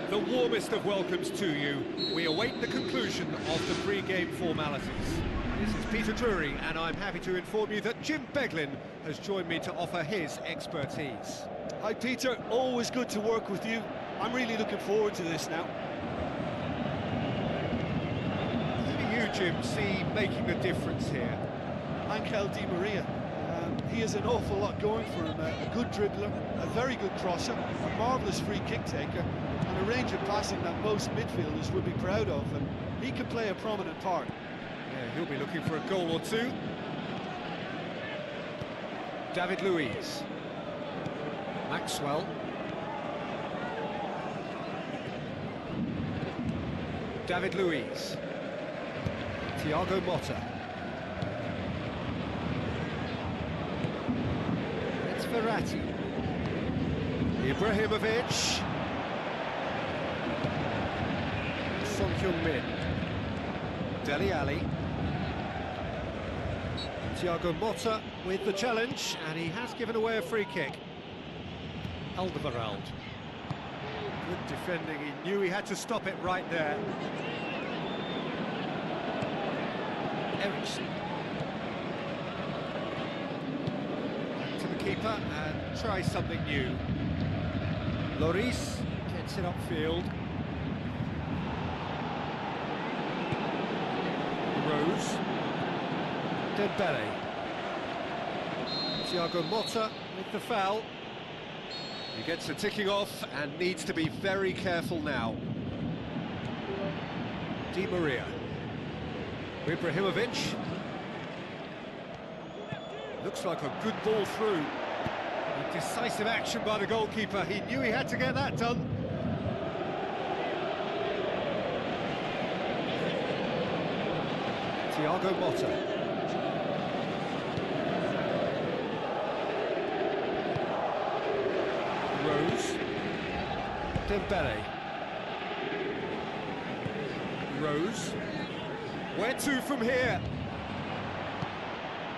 The warmest of welcomes to you. We await the conclusion of the pre-game formalities. This is Peter Drury, and I'm happy to inform you that Jim Beglin has joined me to offer his expertise. Hi Peter, always good to work with you. I'm really looking forward to this now. Who do you, Jim, see making the difference here? Angel Di Maria. He has an awful lot going for him. A good dribbler, a very good crosser, a marvellous free kick taker, and a range of passing that most midfielders would be proud of, and he can play a prominent part. Yeah, he'll be looking for a goal or two. David Luiz. Maxwell. David Luiz. Thiago Motta. It's Verratti. Ibrahimovic. Son Heung-min. Dele Alli. Thiago Motta with the challenge, and he has given away a free kick. Alderweireld. Good defending, he knew he had to stop it right there. Eriksen. Back to the keeper and try something new. Lloris gets it upfield. Rose. Dembele. Thiago Motta with the foul. He gets the ticking off and needs to be very careful now. Di Maria. Ibrahimovic. Looks like a good ball through. A decisive action by the goalkeeper. He knew he had to get that done. Thiago Motta. Rose. Dembele. Rose. Where to from here?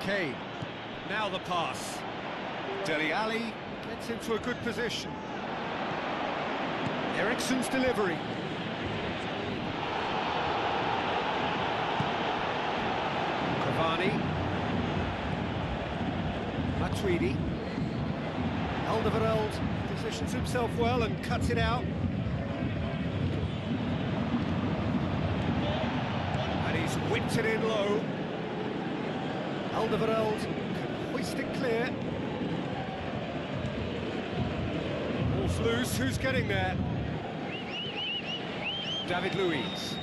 Kane. Now the pass. Dele Alli gets into a good position. Eriksen's delivery. Cavani. Matuidi. Alderweireld positions himself well and cuts it out. And he's whipped it in low. Alderweireld can hoist it clear. Ball's loose, who's getting there? David Luiz.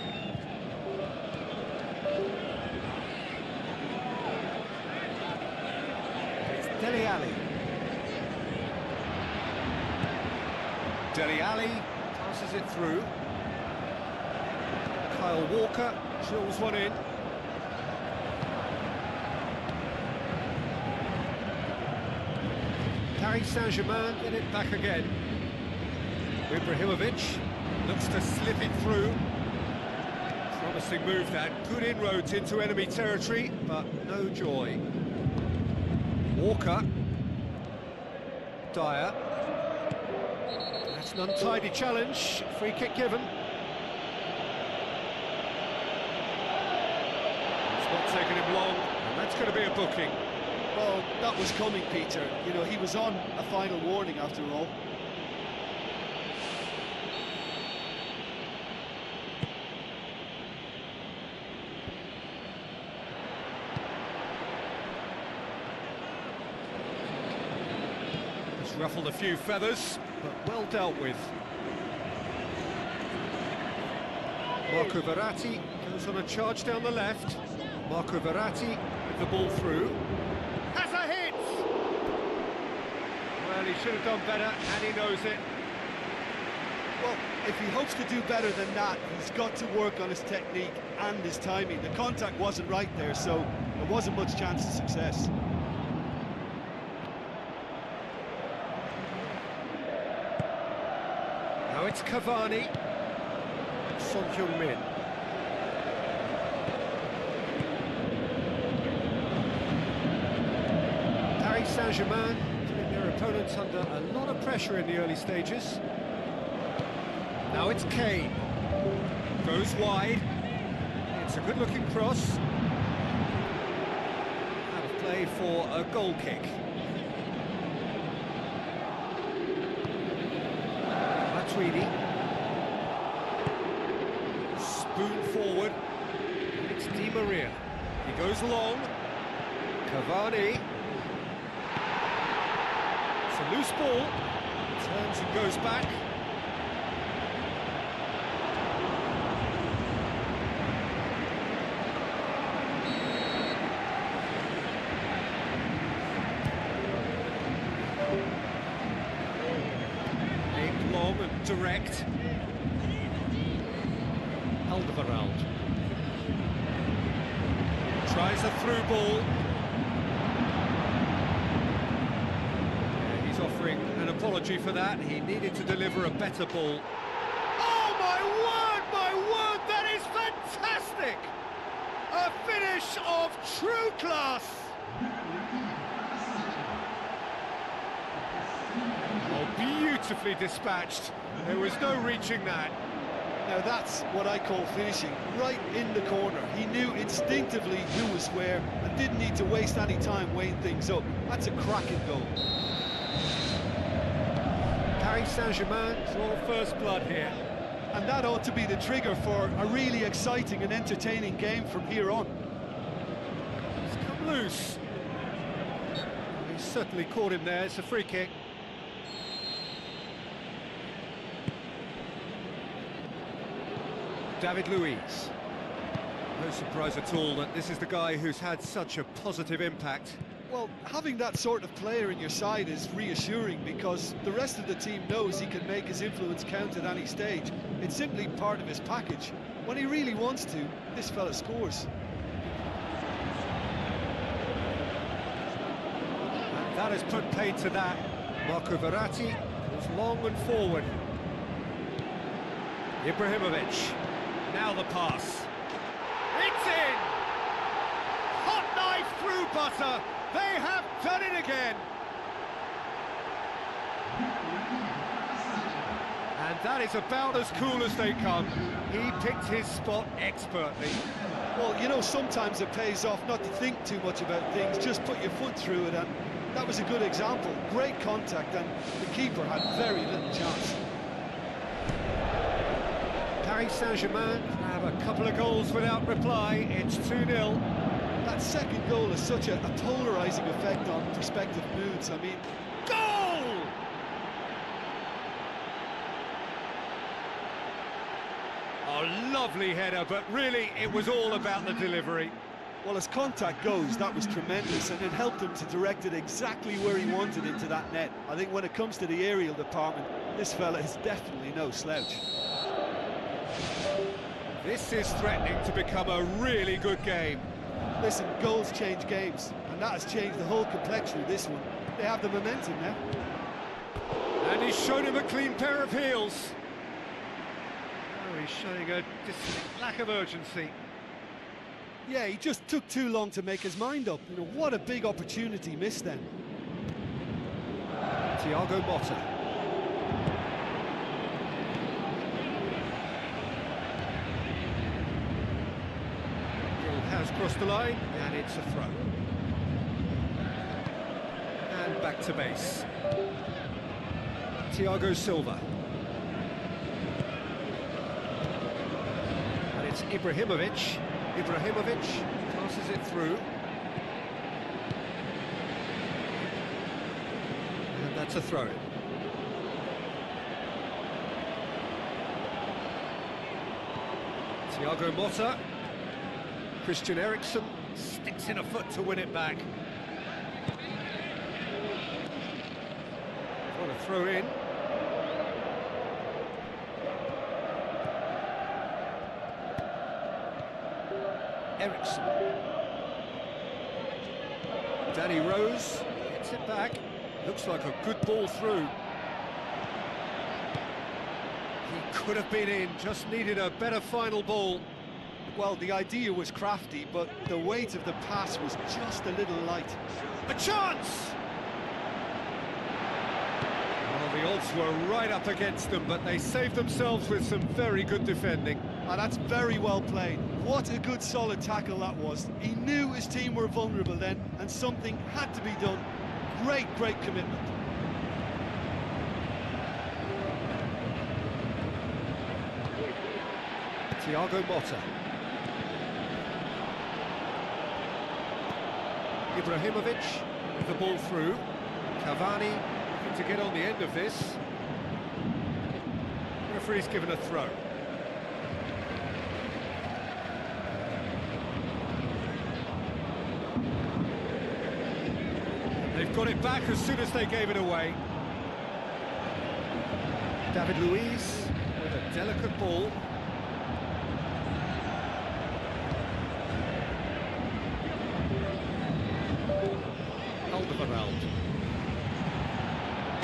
It's Dele Alli. Dele Alli passes it through. Kyle Walker drills one in. Paris Saint-Germain get it back again. Ibrahimovic looks to slip it through. Promising move that. Good inroads into enemy territory, but no joy. Walker. Dyer. That's an untidy challenge. Free kick given. It's not taking him long, and that's going to be a booking. Well, that was coming, Peter. You know, he was on a final warning after all. It's ruffled a few feathers, but well dealt with. Marco Verratti goes on a charge down the left. Marco Verratti with the ball through. Has a hit! Well, he should have done better, and he knows it. Well, if he hopes to do better than that, he's got to work on his technique and his timing. The contact wasn't right there, so there wasn't much chance of success. Now it's Cavani. Son Heung-min. Paris Saint-Germain putting their opponents under a lot of pressure in the early stages. Now it's Kane. Goes wide. It's a good-looking cross. Out of play for a goal kick. Matuidi. Spoon forward. It's Di Maria. He goes long. Cavani. It's a loose ball. Turns and goes back. direct. Alderweireld tries a through ball. Yeah, he's offering an apology for that. He needed to deliver a better ball. Oh my word, that is fantastic! A finish of true class! Oh, beautifully dispatched. There was no reaching that. Now that's what I call finishing, right in the corner. He knew instinctively who was where and didn't need to waste any time weighing things up. That's a cracking goal. Paris Saint-Germain draw first blood here. And that ought to be the trigger for a really exciting and entertaining game from here on. He's come loose. He's certainly caught him there. It's a free kick. David Luiz. No surprise at all that this is the guy who's had such a positive impact. Well, having that sort of player in your side is reassuring because the rest of the team knows he can make his influence count at any stage. It's simply part of his package. When he really wants to, this fella scores. And that has put paid to that. Marco Verratti was long and forward. Ibrahimovic. Now the pass. It's in! Hot knife through butter. They have done it again. And that is about as cool as they come. He picked his spot expertly. Well, you know, sometimes it pays off not to think too much about things, just put your foot through it, and that was a good example. Great contact, and the keeper had very little chance. Paris Saint-Germain have a couple of goals without reply. It's 2-0. That second goal has such a polarising effect on prospective moods. I mean, goal! Oh, lovely header, but really it was all about the delivery. well, as contact goes, that was tremendous, and it helped him to direct it exactly where he wanted into that net. I think when it comes to the aerial department, this fella is definitely no slouch. This is threatening to become a really good game. Listen, goals change games, and that has changed the whole complexion of this one. They have the momentum now. And he's shown him a clean pair of heels. Oh, he's showing a distinct lack of urgency. Yeah, he just took too long to make his mind up. You know, what a big opportunity missed then. Thiago Motta. Has crossed the line, and it's a throw. And back to base. Thiago Silva. And it's Ibrahimovic. Ibrahimovic passes it through. And that's a throw. Thiago Motta. Christian Eriksen sticks in a foot to win it back. What a throw in. Eriksen. Danny Rose gets it back. Looks like a good ball through. He could have been in, just needed a better final ball. Well, the idea was crafty, but the weight of the pass was just a little light. A chance! Well, the odds were right up against them, but they saved themselves with some very good defending. And that's very well played. What a good, solid tackle that was. He knew his team were vulnerable then, and something had to be done. Great, great commitment. Thiago Motta. Ibrahimovic with the ball through. Cavani looking to get on the end of this. Referee's given a throw. They've got it back as soon as they gave it away. David Luiz with a delicate ball. Alderweireld.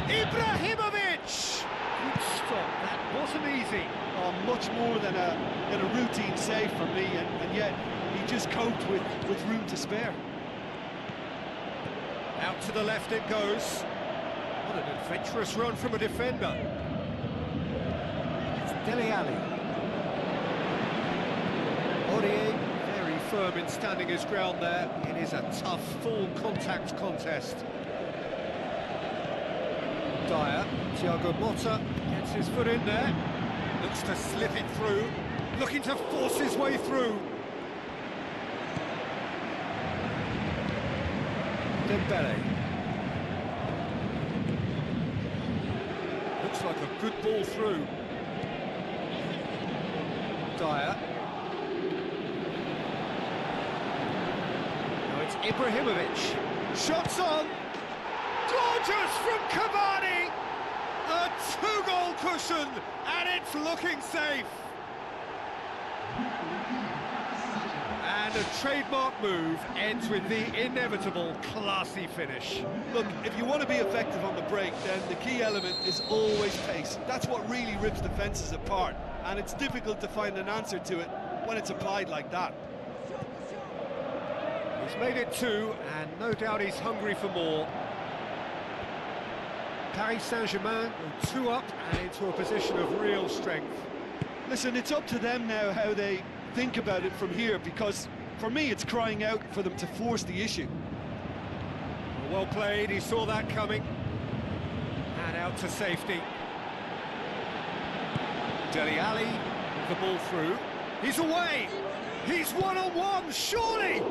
Ibrahimovic! Good stop, that wasn't easy. Oh, much more than a routine save for me, and yet he just coped with room to spare. Out to the left it goes. What an adventurous run from a defender. It's Dele Alli. Aurier, very firm in standing his ground there. It is a tough, full contact contest. Dyer, Thiago Motta gets his foot in there. Looks to slip it through. Looking to force his way through. Dembele. Looks like a good ball through. Dyer. Now it's Ibrahimovic. Shots on. Gorgeous from Cavani. A two-goal cushion, and it's looking safe. And a trademark move ends with the inevitable classy finish. Look, if you want to be effective on the break, then the key element is always pace. That's what really rips defences apart, and it's difficult to find an answer to it when it's applied like that. He's made it 2, and no doubt he's hungry for more. Paris Saint-Germain go 2 up and into a position of real strength. Listen, it's up to them now how they think about it from here, because for me it's crying out for them to force the issue. Well played, he saw that coming. And out to safety. Dele Alli with the ball through. He's away! He's one-on-one, surely!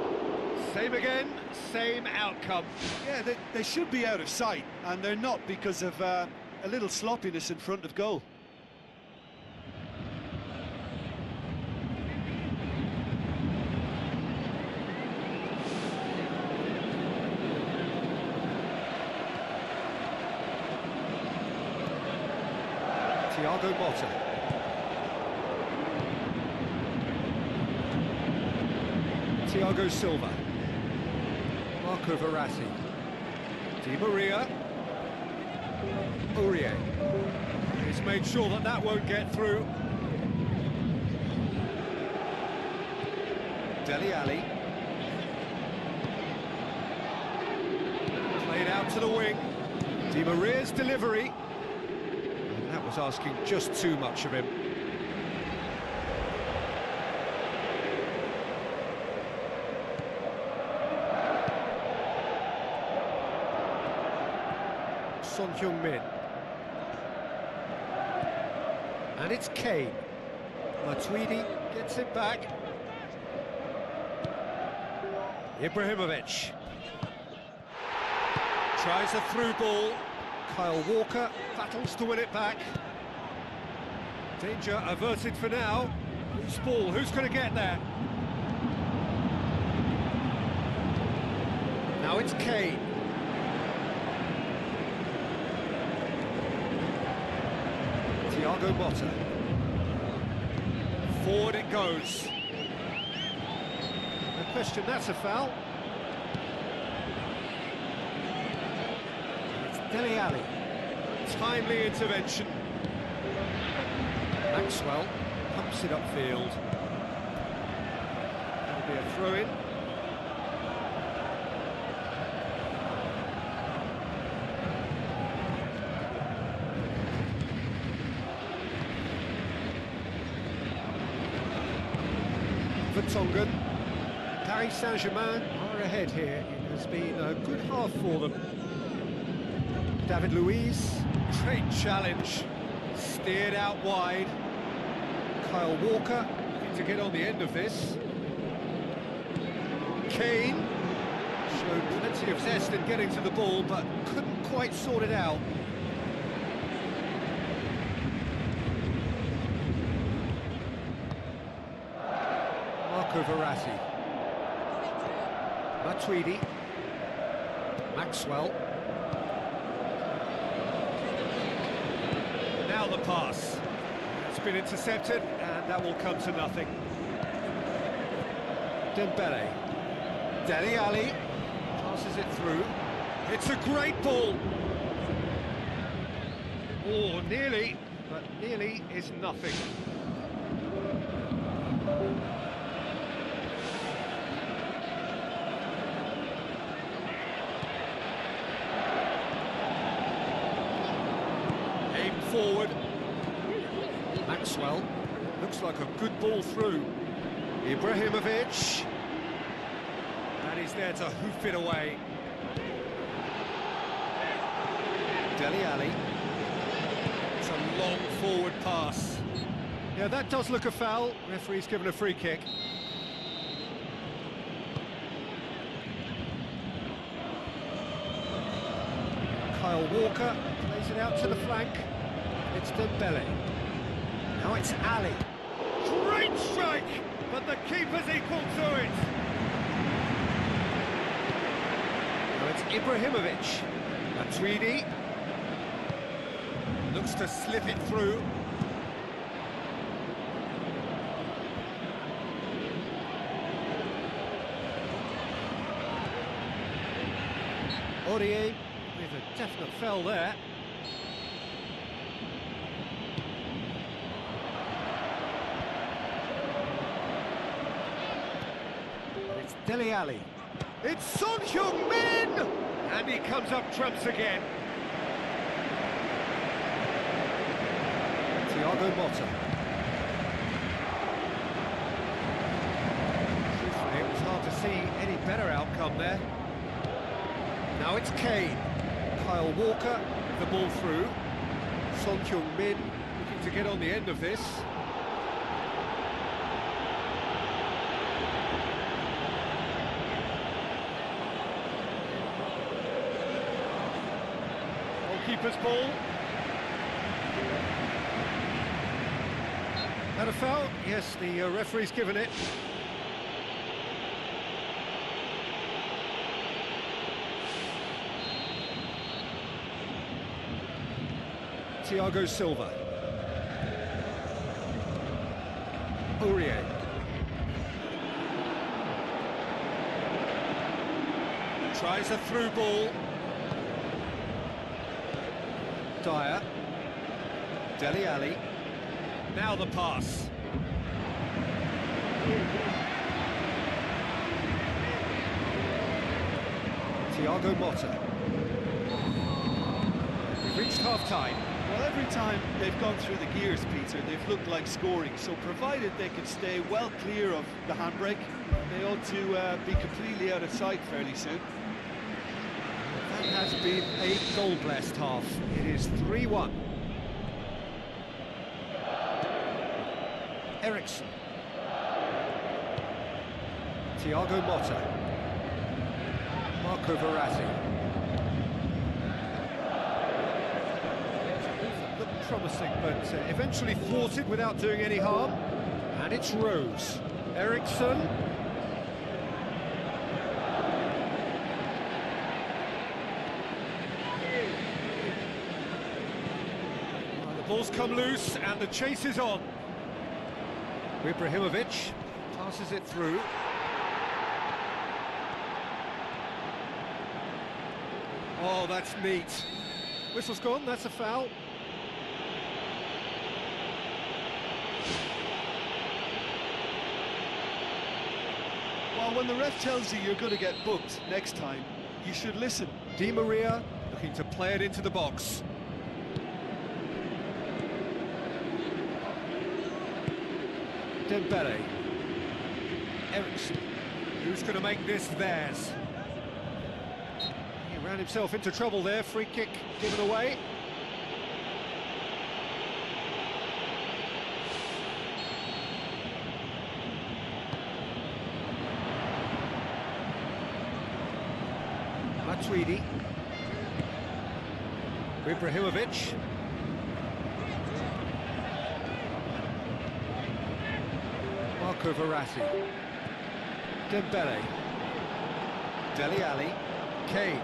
Same again, same outcome. Yeah, they should be out of sight, and they're not because of a little sloppiness in front of goal. Thiago Motta. Thiago Silva. Marco Verratti. Di Maria. Aurier. He's made sure that that won't get through. Dele Alli. Played out to the wing. Di Maria's delivery. And that was asking just too much of him. Son Heung-min. And it's Kane. Matuidi gets it back. Ibrahimovic. Tries a through ball. Kyle Walker battles to win it back. Danger averted for now. Loose ball, who's going to get there? Now it's Kane. Thiago Motta. Forward it goes. No question, that's a foul. It's Dele Alli. Timely intervention. Maxwell pumps it upfield. That'll be a throw-in. Vertonghen. Paris Saint-Germain are ahead here. It has been a good half for them. David Luiz, great challenge. Steered out wide. Kyle Walker looking to get on the end of this. Kane showed plenty of zest in getting to the ball, but couldn't quite sort it out. Marco Verratti. Matuidi. Maxwell. Now the pass. It's been intercepted, and that will come to nothing. Dembele. Dele Alli passes it through. It's a great ball. Oh, nearly, but nearly is nothing. Aim forward. Maxwell. Looks like a good ball through. Ibrahimovic. And he's there to hoof it away. Dele Alli. It's a long forward pass. Yeah, that does look a foul. Referee's given a free kick. Kyle Walker plays it out to the flank. It's Dembele. Now it's Ali. Great strike, but the keeper's equal to it. Now it's Ibrahimovic. Matuidi looks to slip it through. Aurier with a definite foul there. It's Dele Alli. It's Son Heung-min! And he comes up trumps again. Thiago Motta. Truthfully, it was hard to see any better outcome there. Now it's Kane. Kyle Walker, the ball through. Son Heung-min looking to get on the end of this. Goalkeeper's ball. And a foul? Yes, the referee's given it. Thiago Silva. Aurier. Tries a through ball. Dyer. Dele Alli. Now the pass. Thiago Motta. We've reached half-time. Well, every time they've gone through the gears, Peter, they've looked like scoring. So provided they can stay well clear of the handbrake, they ought to be completely out of sight fairly soon. That has been a goal-blessed half. It is 3-1. Eriksson. Thiago Motta. Marco Verratti. Looked promising, but eventually thwarted without doing any harm. And it's Rose. Eriksson. The ball's come loose and the chase is on. Ibrahimovic passes it through. Oh, that's neat. Whistle's gone, that's a foul. Well, when the ref tells you you're going to get booked next time, you should listen. Di Maria looking to play it into the box. Dembele. Eriksson. Who's going to make this theirs? He ran himself into trouble there. Free kick given away. Matuidi. Ibrahimovic. Marco Verratti. Dembele. Dele Alli. Kane.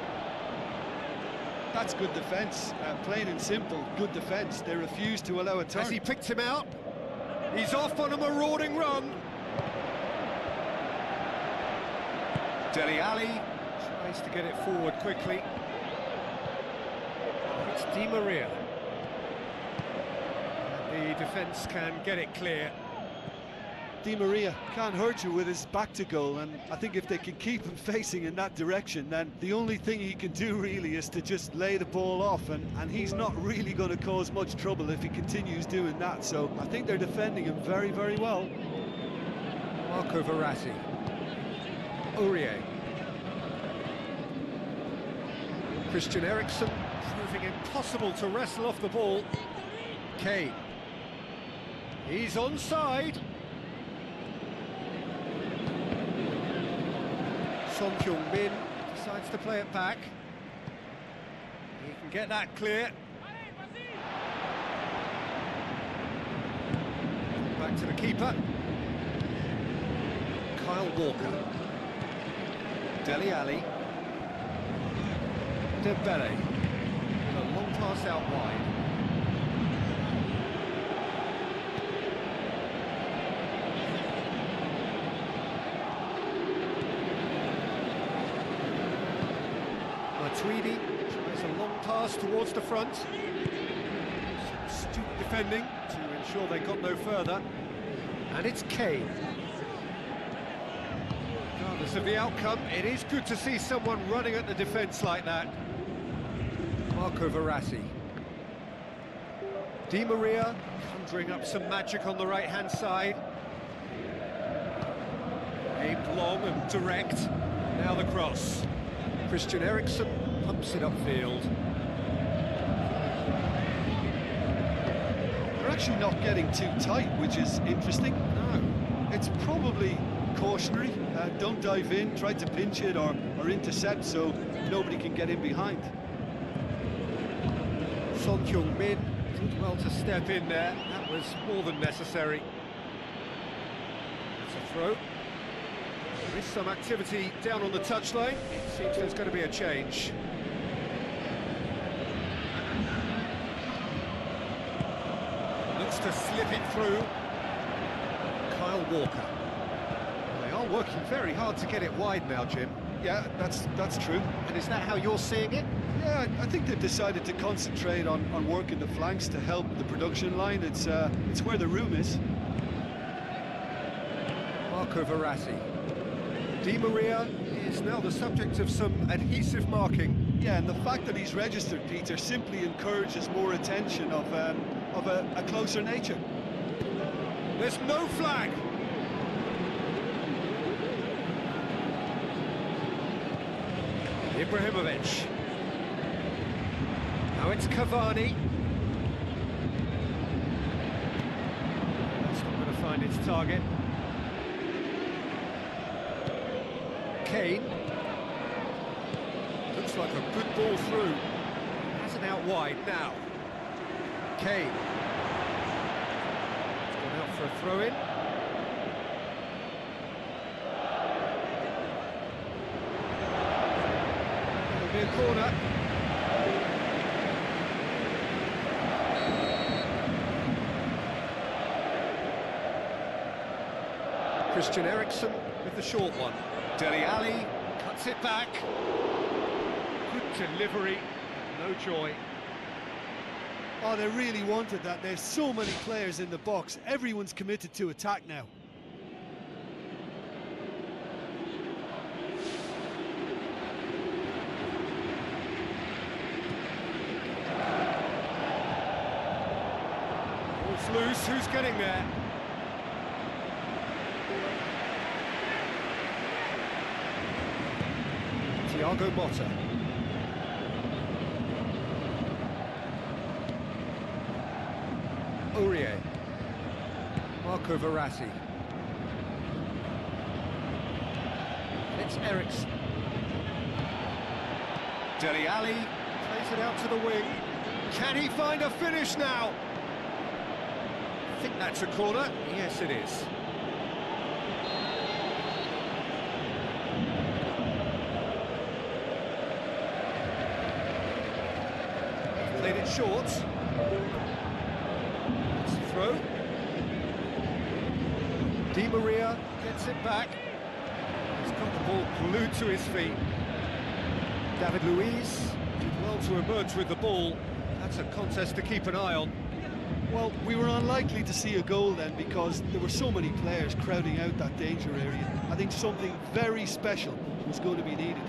That's good defence, plain and simple, good defence. They refuse to allow a turn. Has he picked him out? He's off on a marauding run. Dele Alli tries to get it forward quickly. It's Di Maria. And the defence can get it clear. Di Maria can't hurt you with his back to goal, and I think if they can keep him facing in that direction, then the only thing he can do really is to just lay the ball off, and he's not really going to cause much trouble if he continues doing that. So I think they're defending him very, very well. Marco Verratti. Aurier. Christian Eriksen proving impossible to wrestle off the ball. Kane. He's onside. Son Heung-min decides to play it back. He can get that clear. Back to the keeper. Kyle Walker. Dele Alli. Dembele. A long pass out wide. Tweedy tries a long pass towards the front. Some astute defending to ensure they got no further. And it's Kane. Regardless of the outcome, it is good to see someone running at the defence like that. Marco Verratti. Di Maria conjuring up some magic on the right-hand side. Aimed long and direct. Now the cross. Christian Eriksen pumps it upfield. They're actually not getting too tight, which is interesting. No, it's probably cautionary. Don't dive in, try to pinch it or intercept so nobody can get in behind. Son Heung-min did well to step in there. That was more than necessary. It's a throw. There is some activity down on the touchline. It seems there's going to be a change. Looks to slip it through. Kyle Walker. They are working very hard to get it wide now, Jim. Yeah, that's true. And is that how you're seeing it? Yeah, I think they've decided to concentrate on working the flanks to help the production line. It's where the room is. Marco Verratti. Di Maria is now the subject of some adhesive marking. Yeah, and the fact that he's registered, Peter, simply encourages more attention of a closer nature. There's no flag. Ibrahimovic. Now it's Cavani. That's not going to find its target. Kane. Looks like a good ball through. Has it out wide now. Kane. It's gone out for a throw-in. It'll be a corner. Christian Eriksen with the short one. Dele Alli cuts it back. Good delivery, no joy. Oh, they really wanted that. There's so many players in the box. Everyone's committed to attack now. Ball's loose, who's getting there? Thiago Motta. Aurier. Marco Verratti. It's Eriksen. Dele Alli plays it out to the wing. Can he find a finish now? I think that's a corner. Yes, it is. short. It's a throw. Di Maria gets it back. He's got the ball glued to his feet. David Luiz did well to emerge with the ball. That's a contest to keep an eye on. Well, we were unlikely to see a goal then because there were so many players crowding out that danger area. I think something very special was going to be needed.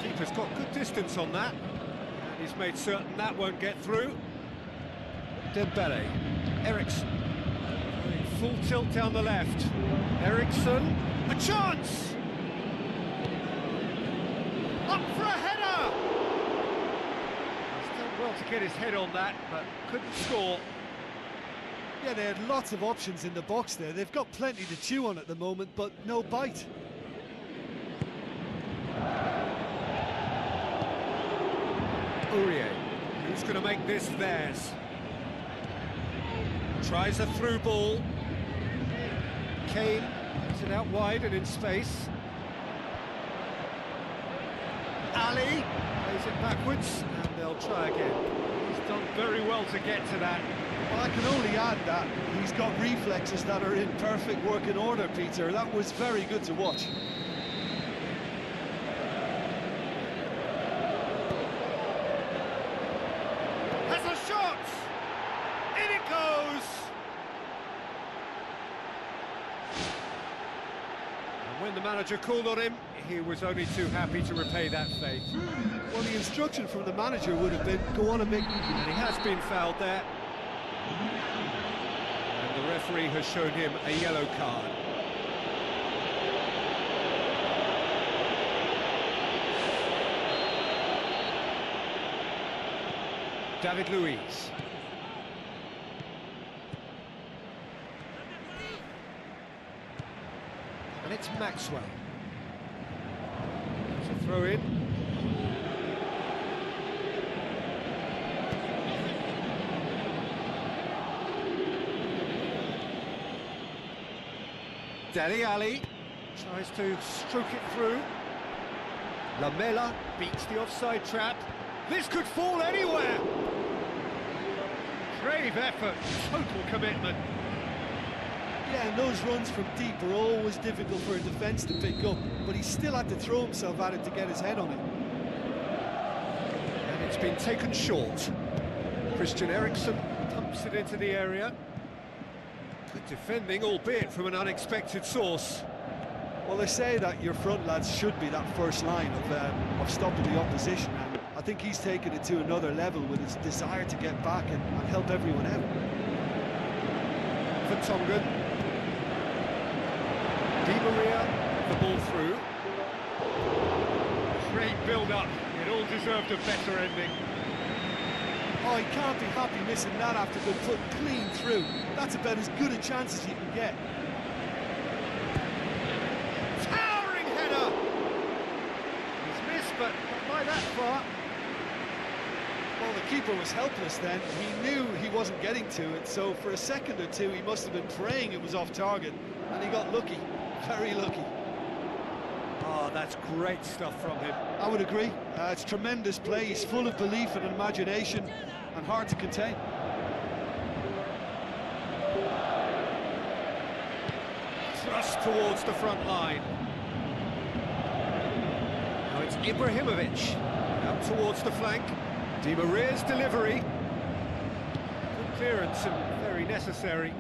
Keeper's got good distance on that, and he's made certain that won't get through. Dembele, Eriksson, going full tilt down the left. Eriksson, a chance! Up for a header! He's done well to get his head on that, but couldn't score. Yeah, they had lots of options in the box there. They've got plenty to chew on at the moment, but no bite. Aurier, who's going to make this theirs? Tries a through ball. Kane gets it out wide and in space. Ali plays it backwards, and they'll try again. He's done very well to get to that. Well, I can only add that he's got reflexes that are in perfect working order, Peter. That was very good to watch. Has a shot! In it goes! And when the manager called on him, he was only too happy to repay that faith. Well, the instruction from the manager would have been, go on and make... And he has been fouled there. And the referee has shown him a yellow card. David Luiz. And it's Maxwell. It's a throw in. Dele Alli tries to stroke it through. Lamela beats the offside trap. This could fall anywhere. Brave effort, total commitment. Yeah, and those runs from deep are always difficult for a defence to pick up, but he still had to throw himself at it to get his head on it. And it's been taken short. Christian Eriksen pumps it into the area. Good defending, albeit from an unexpected source. Well, they say that your front lads should be that first line of stopping the opposition, and I think he's taken it to another level with his desire to get back and help everyone out. Vertonghen. Di Maria, the ball through. Great build-up, it all deserved a better ending. Oh, he can't be happy missing that after being put clean through. That's about as good a chance as you can get. Towering header! He's missed, but not by that far. Well, the keeper was helpless then. He knew he wasn't getting to it, so for a second or two he must have been praying it was off target, and he got lucky, very lucky. Oh, that's great stuff from him. I would agree. It's tremendous play. He's full of belief and imagination, and hard to contain. Thrust towards the front line. Now it's Ibrahimovic out towards the flank. Di Maria's delivery. Good clearance and very necessary.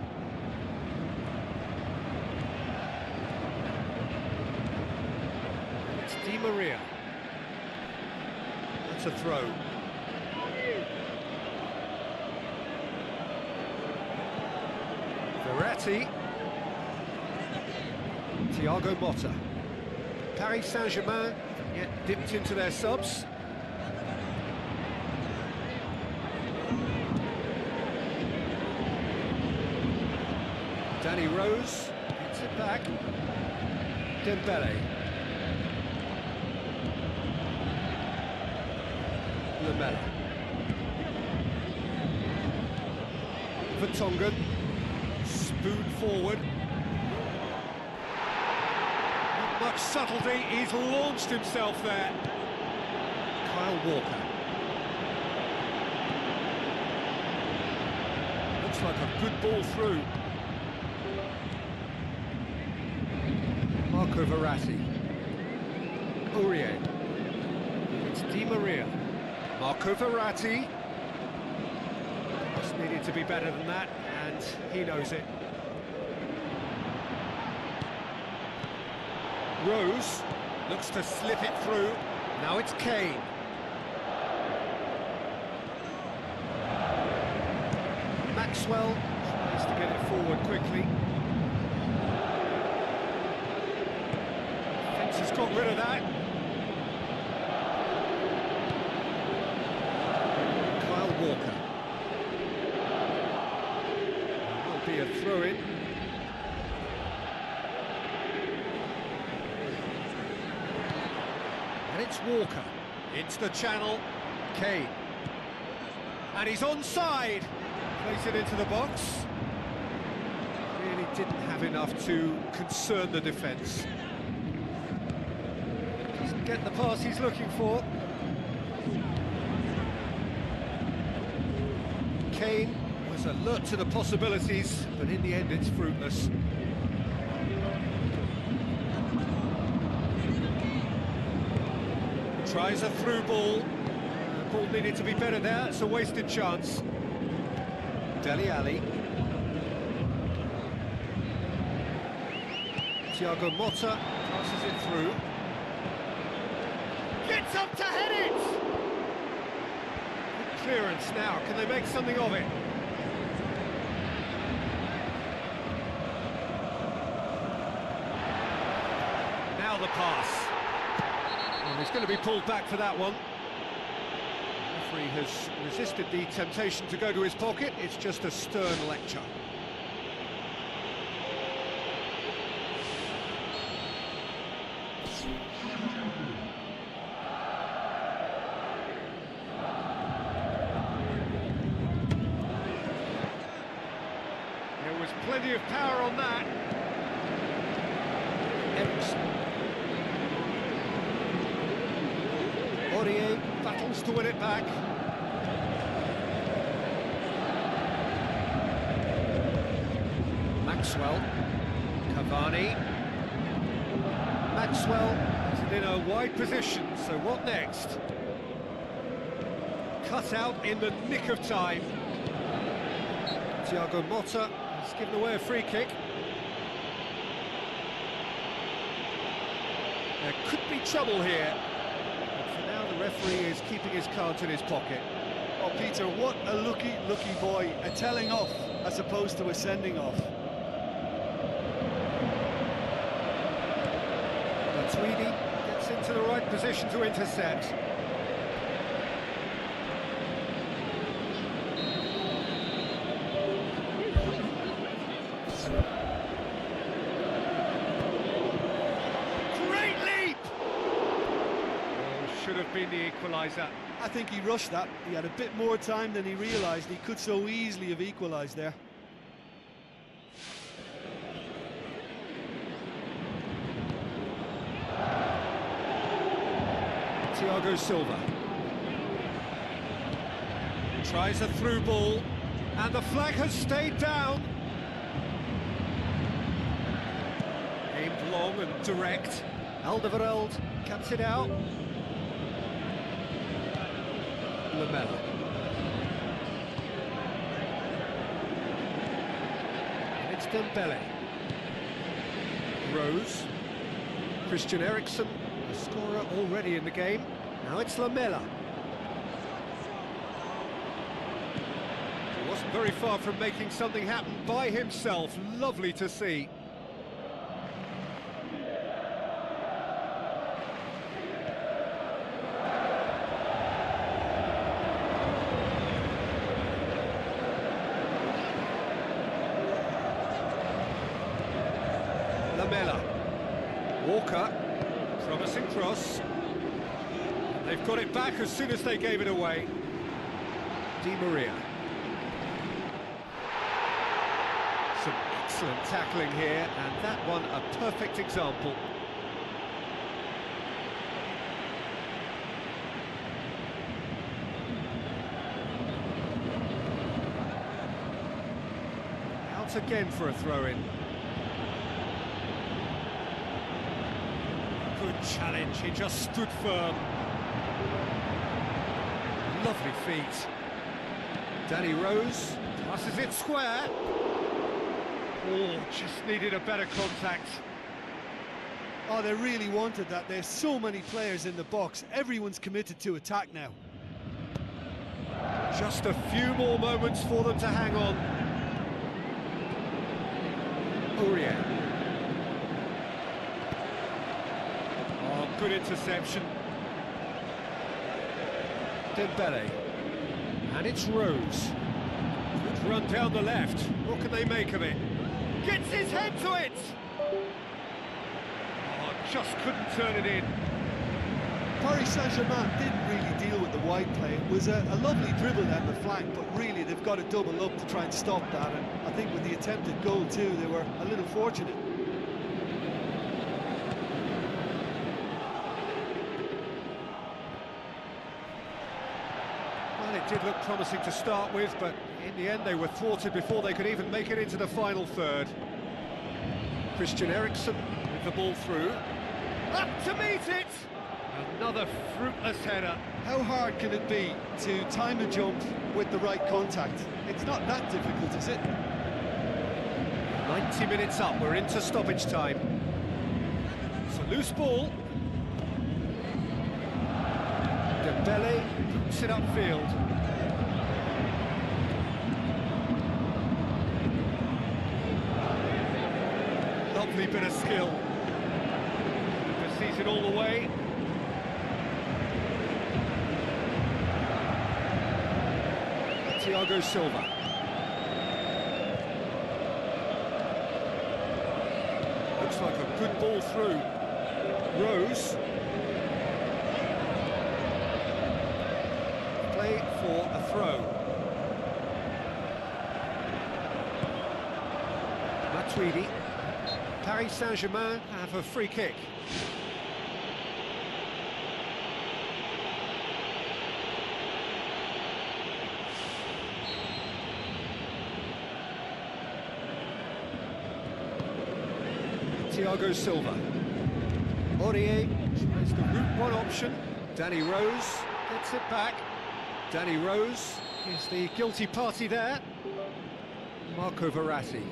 It's Di Maria. That's a throw. Verratti. Thiago Motta. Paris Saint-Germain yet dipped into their subs. Danny Rose gets it back. Dembele. Lamela. Vertonghen. Spoon forward. Not much subtlety, he's launched himself there. Kyle Walker. Looks like a good ball through. Marco Verratti. Aurier. It's Di Maria. Marco Verratti. Just needed to be better than that, and he knows it. Rose looks to slip it through. Now it's Kane. Maxwell tries to get it forward quickly. Fence has got rid of that. Kyle Walker. Will be a throw-in. And it's Walker. Into the channel. Kane. And he's onside. Place it into the box. Really didn't have enough to concern the defence. Doesn't get the pass he's looking for. Kane was alert to the possibilities, but in the end it's fruitless. Tries a through ball. The ball needed to be better there, it's a wasted chance. Dele Alli. Thiago Motta passes it through. Gets up to head it! Good clearance now, can they make something of it? Now the pass. Well, he's going to be pulled back for that one. The referee has resisted the temptation to go to his pocket. It's just a stern lecture. There was plenty of power on that. Ericsson. Aurier battles to win it back. Maxwell. Cavani. Maxwell is in a wide position, so what next? Cut out in the nick of time. Thiago Motta has given away a free kick. There could be trouble here. The referee is keeping his cards in his pocket. Oh, Peter, what a lucky boy. A telling off as opposed to a sending off. Tweedy gets into the right position to intercept. Should have been the equaliser. I think he rushed that. He had a bit more time than he realised. He could so easily have equalised there. Thiago Silva. Tries a through ball, and the flag has stayed down. Aimed long and direct. Alderweireld cuts it out. Lamela. And it's Dembele. Rose. Christian Eriksen, the scorer already in the game. Now it's Lamela. He wasn't very far from making something happen by himself. Lovely to see. Lamela. Walker, promising cross. They've got it back as soon as they gave it away. Di Maria. Some excellent tackling here, and that one a perfect example. once again for a throw-in. Good challenge, he just stood firm. Lovely feet. Danny Rose passes it square. Oh, just needed a better contact. Oh, they really wanted that. There's so many players in the box. Everyone's committed to attack now. Just a few more moments for them to hang on. Aurier. Oh, good interception. Dembele. And it's Rose. Good run down the left. What can they make of it? Gets his head to it! Oh, just couldn't turn it in. Paris Saint-Germain didn't really deal with the wide play. It was a lovely dribble down the flank, but really they've got to double up to try and stop that. And I think with the attempted goal too, they were a little fortunate. Well, it did look promising to start with, but in the end they were thwarted before they could even make it into the final third. Christian Eriksen with the ball through. Up to meet it! Another fruitless header. How hard can it be to time a jump with the right contact? It's not that difficult, is it? 90 minutes up, we're into stoppage time. It's a loose ball. Dembele puts it upfield. Lovely bit of skill. Just sees it all the way. Thiago Silva. Looks like a good ball through. Rose. Play for a throw. Matuidi. Paris Saint-Germain have a free kick. Thiago Silva. Aurier tries the route one option. Danny Rose gets it back. Danny Rose is the guilty party there. Marco Verratti.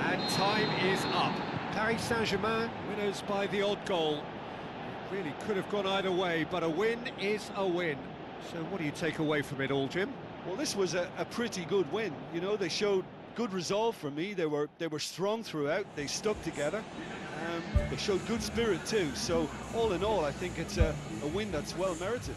And time is up. Paris Saint-Germain winners by the odd goal. It really could have gone either way, but a win is a win. So what do you take away from it all, Jim? Well, this was a pretty good win. You know, they showed good resolve from me. They were strong throughout. They stuck together. They showed good spirit too. So all in all, I think it's a win that's well merited.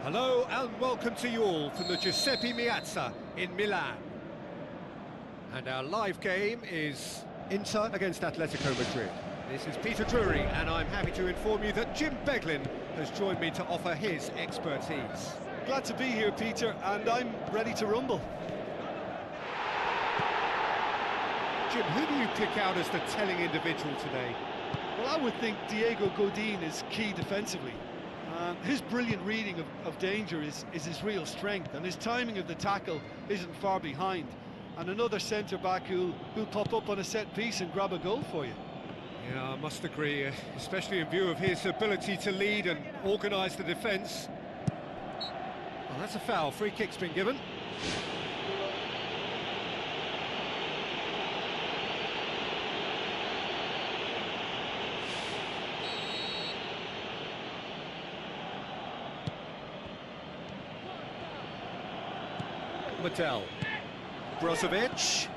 Hello and welcome to you all from the Giuseppe Meazza in Milan. And our live game is Inter against Atletico Madrid. This is Peter Drury, and I'm happy to inform you that Jim Beglin has joined me to offer his expertise. Glad to be here, Peter, and I'm ready to rumble. Jim, who do you pick out as the telling individual today? Well, I would think Diego Godin is key defensively. His brilliant reading of danger is his real strength, and his timing of the tackle isn't far behind. And another centre-back who'll pop up on a set-piece and grab a goal for you. Yeah, I must agree, especially in view of his ability to lead and organise the defence. Well, that's a foul. Free kick's been given. Mattel. Brozovic.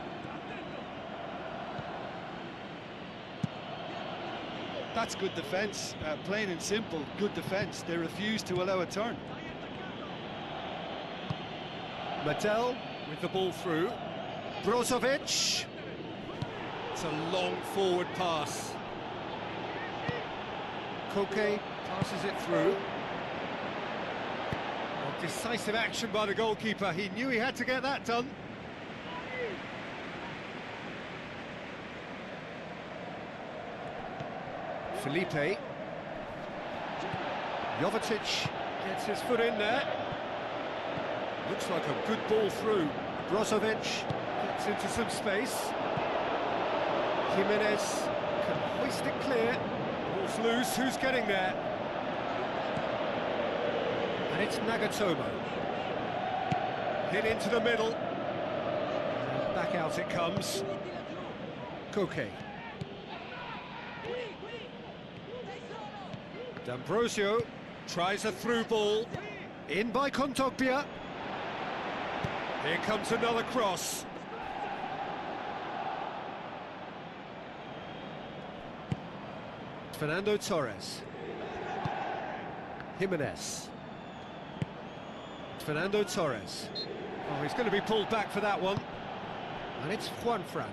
That's good defence, plain and simple, good defence. They refuse to allow a turn. Mattel with the ball through. Brozovic. It's a long forward pass. Koke passes it through. Decisive action by the goalkeeper. He knew he had to get that done. Felipe. Jovetic gets his foot in there. Looks like a good ball through. Brozovic gets into some space. Jimenez can hoist it clear. Ball's loose. Who's getting there? And it's Nagatomo. Hit into the middle. And back out it comes. Koke. D'Ambrosio tries a through ball. In by Kontogbia. Here comes another cross. Fernando Torres. Jimenez. Fernando Torres. Oh, he's going to be pulled back for that one. And it's Juanfran.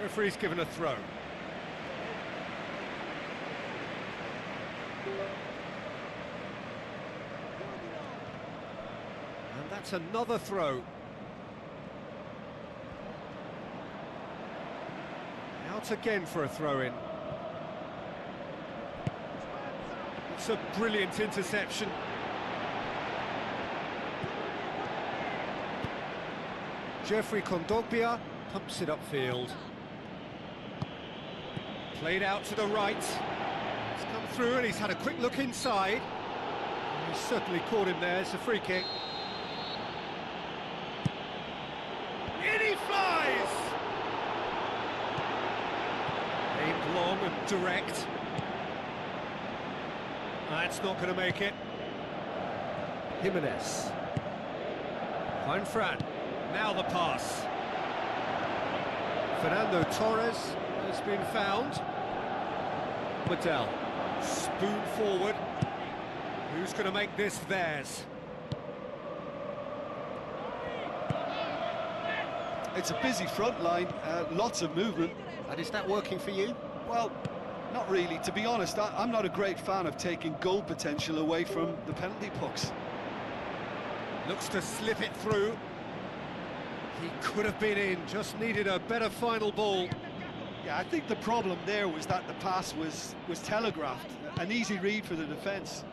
Referee's given a throw. And that's another throw. Out again for a throw-in. It's a brilliant interception. Jeffrey Kondogbia pumps it upfield. Played out to the right. He's come through and he's had a quick look inside. He's certainly caught him there. It's a free kick. In he flies! Aimed long and direct. That's not going to make it. Jimenez. Fran. Now the pass. Fernando Torres has been found. Waddell. Spoon forward. Who's going to make this theirs? It's a busy front line, lots of movement. And is that working for you? Well, not really. To be honest, I'm not a great fan of taking goal potential away from the penalty pucks. Looks to slip it through. He could have been in, just needed a better final ball. Yeah, I think the problem there was that the pass was telegraphed. An easy read for the defence.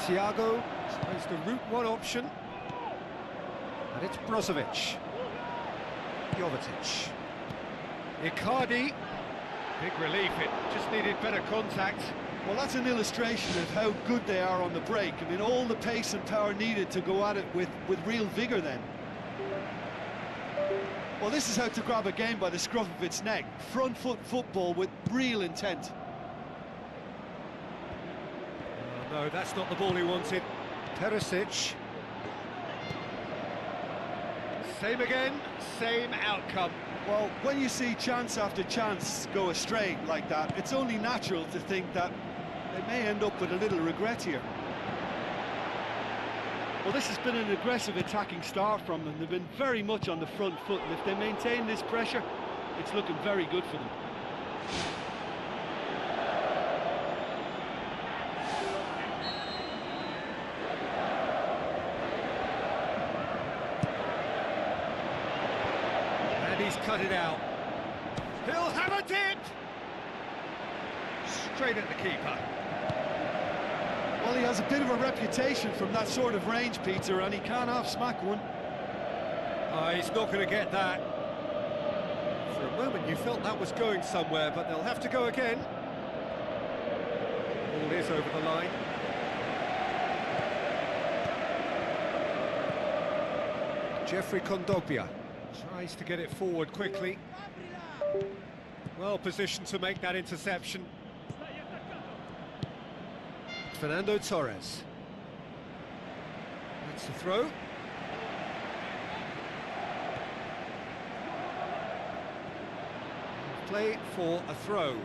Thiago tries the route one option. And it's Brozovic. Jovetic. Icardi. Big relief, it just needed better contact. Well, that's an illustration of how good they are on the break. I mean, all the pace and power needed to go at it with real vigour then. Well, this is how to grab a game by the scruff of its neck. Front foot football with real intent. Oh, no, that's not the ball he wanted. Perisic. Same again, same outcome. Well, when you see chance after chance go astray like that, it's only natural to think that they may end up with a little regret here. Well, this has been an aggressive attacking start from them. They've been very much on the front foot, and if they maintain this pressure, it's looking very good for them. And he's cut it out. He'll have a dip! Straight at the keeper. Well, he has a bit of a reputation from that sort of range, Peter, and he can't half-smack one. He's not going to get that. For a moment you felt that was going somewhere, but they'll have to go again. Ball is over the line. Jeffrey Kondogbia tries to get it forward quickly. Well positioned to make that interception. Fernando Torres. That's the throw. Play for a throw.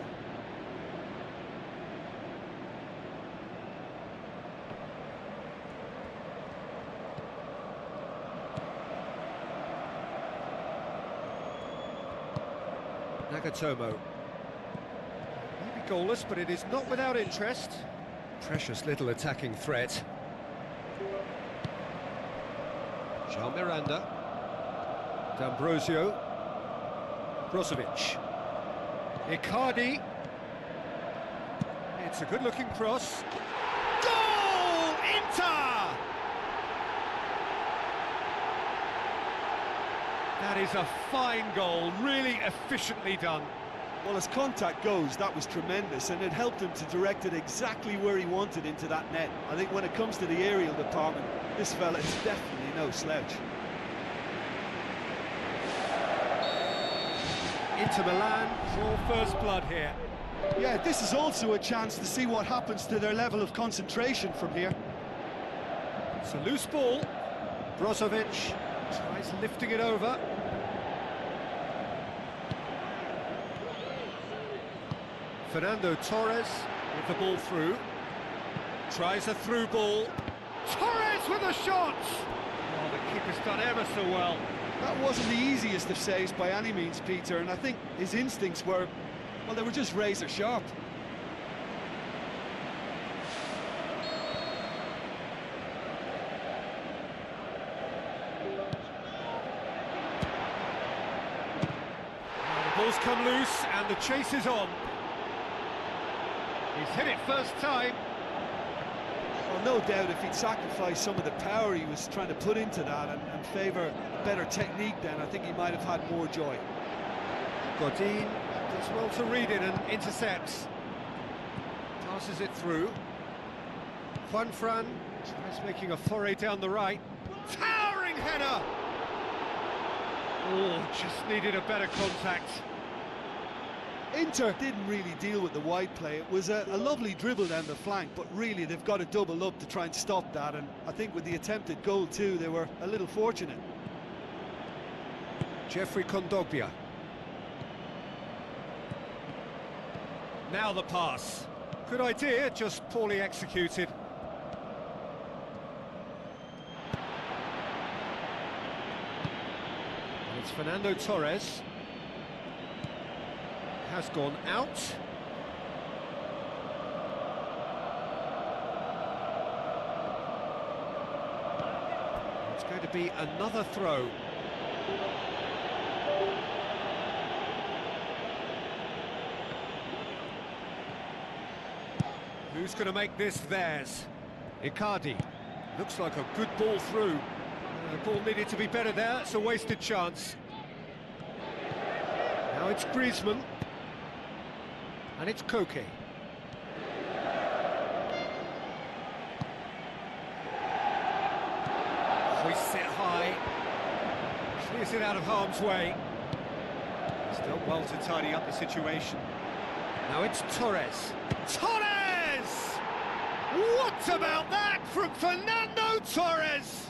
Nagatomo. Maybe goalless, but it is not without interest. Precious little attacking threat. Jean Miranda. D'Ambrosio. Brozovic. Icardi. It's a good-looking cross. Goal! Inter! That is a fine goal, really efficiently done. Well, as contact goes, that was tremendous, and it helped him to direct it exactly where he wanted into that net. I think when it comes to the aerial department, this fella is definitely no slouch. Inter Milan draw first blood here. Yeah, this is also a chance to see what happens to their level of concentration from here. It's a loose ball. Brozovic tries lifting it over. Fernando Torres with the ball through. Tries a through ball. Torres with a shot! Oh, the keeper's done ever so well. That wasn't the easiest of saves by any means, Peter, and I think his instincts were, well, they were just razor sharp. The ball's come loose and the chase is on. He's hit it first time. Well, no doubt if he'd sacrificed some of the power he was trying to put into that and favour a better technique, then I think he might have had more joy. Godin does well to read it and intercepts. Passes it through. Juan Fran tries making a foray down the right. Towering header! Oh, just needed a better contact. Inter didn't really deal with the wide play. It was a lovely dribble down the flank, but really they've got to double up to try and stop that, and I think with the attempted goal too, they were a little fortunate. Jeffrey Kondogbia. Now the pass. Good idea, just poorly executed. And it's Fernando Torres. Has gone out. It's going to be another throw. Who's going to make this theirs? Icardi. Looks like a good ball through. The ball needed to be better there. It's a wasted chance. Now it's Griezmann. And it's Koke. Hoists it high. Clears it out of harm's way. He's done well to tidy up the situation. Now it's Torres. Torres! What about that from Fernando Torres?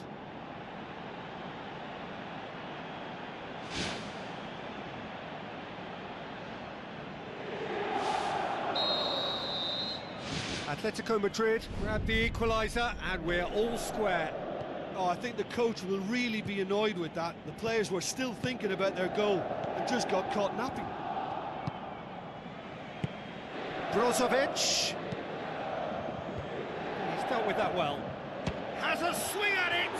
Atletico Madrid grab the equaliser and we're all square. Oh, I think the coach will really be annoyed with that. The players were still thinking about their goal and just got caught napping. Brozovic. He's dealt with that well. Has a swing at it!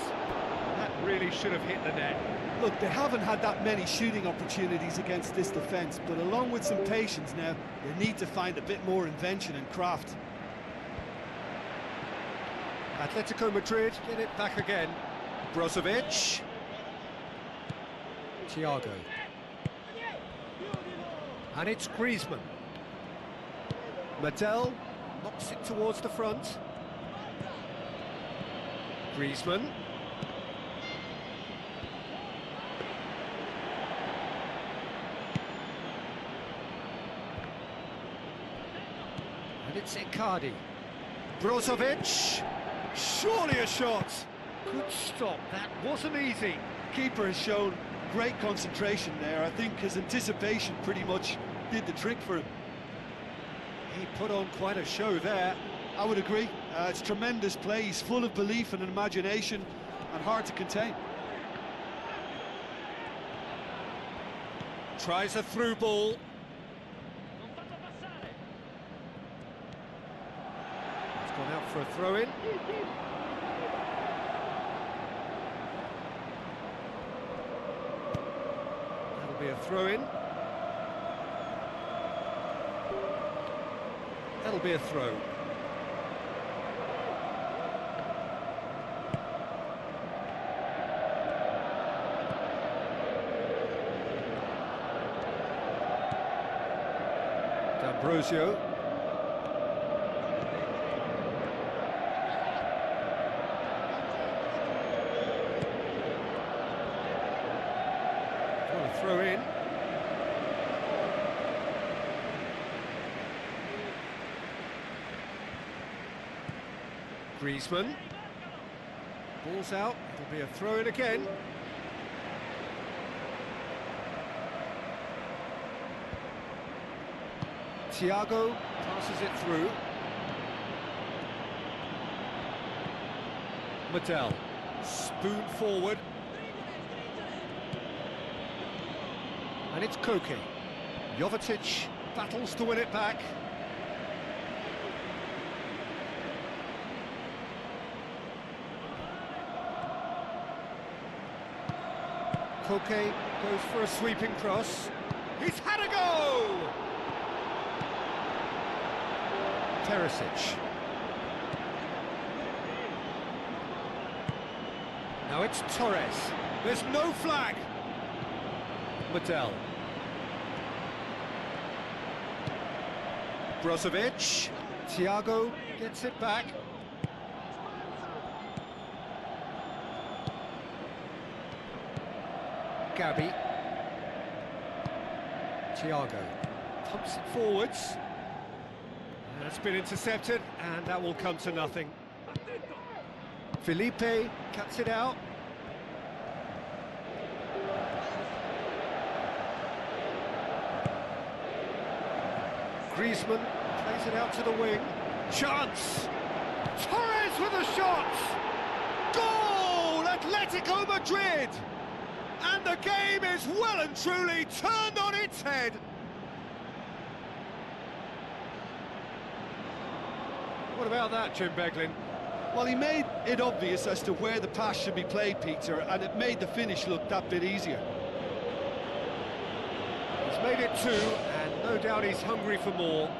That really should have hit the net. Look, they haven't had that many shooting opportunities against this defence, but along with some patience now, they need to find a bit more invention and craft. Atletico Madrid get it back again. Brozovic. Thiago. And it's Griezmann. Medel knocks it towards the front. Griezmann. And it's Icardi. Brozovic. Surely a shot. Good stop. That wasn't easy. Keeper has shown great concentration there. I think his anticipation pretty much did the trick for him. He put on quite a show there. I would agree. It's tremendous play. He's full of belief and imagination and hard to contain. Tries a through ball. It's gone out for a throw-in. That'll be a throw-in. That'll be a throw. D'Ambrosio. Got a throw in. Griezmann. Ball's out, it'll be a throw-in again. Thiago passes it through. Medel, spoon forward. And it's Koke. Jovetic battles to win it back. Koke goes for a sweeping cross. He's had a go! Teresic. Now it's Torres. There's no flag. Medel. Brozovic. Thiago gets it back. Gabi. Thiago pumps it forwards. That's been intercepted, and that will come to nothing. Felipe cuts it out. Griezmann plays it out to the wing. Chance! Torres with a shot! Goal! Atletico Madrid! And the game is well and truly turned on its head. What about that, Jim Beglin? Well, he made it obvious as to where the pass should be played, Peter, and it made the finish look that bit easier. He's made it 2, and no doubt he's hungry for more.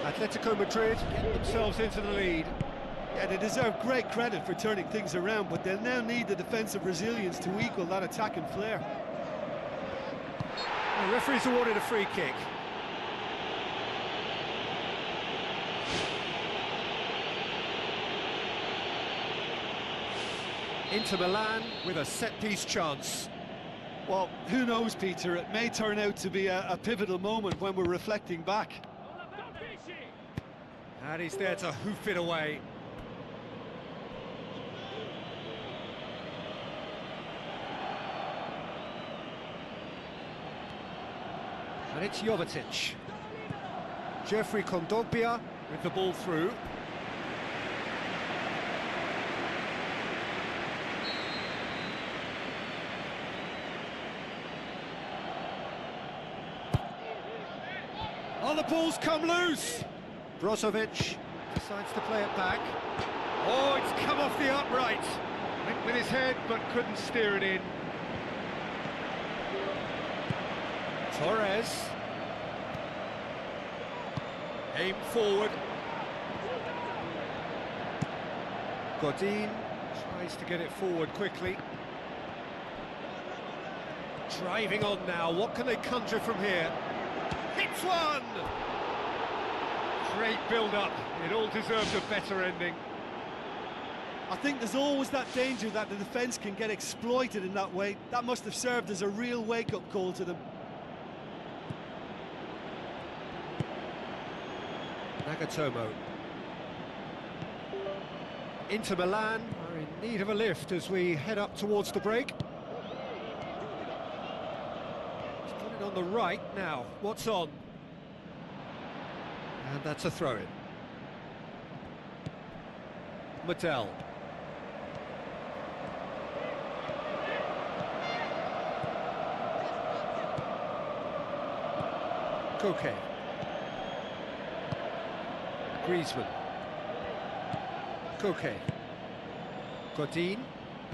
Atletico Madrid get themselves into the lead. Yeah, they deserve great credit for turning things around, but they'll now need the defensive resilience to equal that attacking flair. The referee's awarded a free kick. Inter Milan with a set-piece chance. Well, who knows, Peter, it may turn out to be a pivotal moment when we're reflecting back. And he's there to hoof it away. And it's Jovetic. Jeffrey Kondogbia with the ball through. Oh, the ball's come loose! Brozovic decides to play it back. Oh, it's come off the upright. Went with his head, but couldn't steer it in. Torres. Aim forward. Godin tries to get it forward quickly. Driving on now, what can they conjure from here? Hits one! Great build-up, it all deserves a better ending. I think there's always that danger that the defence can get exploited in that way. That must have served as a real wake-up call to them. Nagatomo. Inter Milan are in need of a lift as we head up towards the break. He's put it on the right now. What's on? And that's a throw-in. Medel. Koke. Griezmann. Koke. Godin.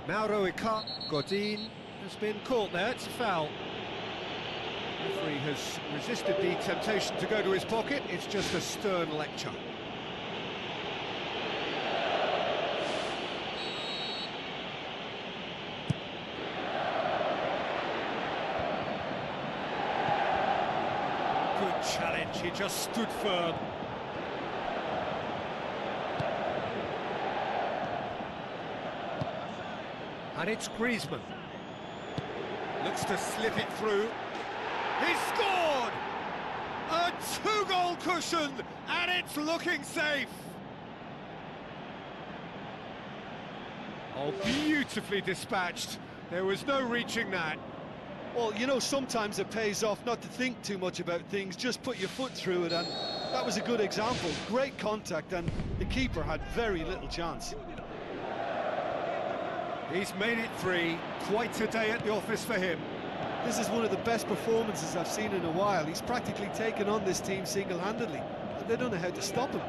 Mauro Icardi. Godin has been caught there, it's a foul. The referee has resisted the temptation to go to his pocket, it's just a stern lecture. Good challenge, he just stood firm. And it's Griezmann. Looks to slip it through. He's scored! A two-goal cushion, and it's looking safe. Oh, beautifully dispatched. There was no reaching that. Well, you know, sometimes it pays off not to think too much about things, just put your foot through it, and that was a good example. Great contact, and the keeper had very little chance. He's made it 3. Quite a day at the office for him. This is one of the best performances I've seen in a while. He's practically taken on this team single-handedly, and they don't know how to stop him.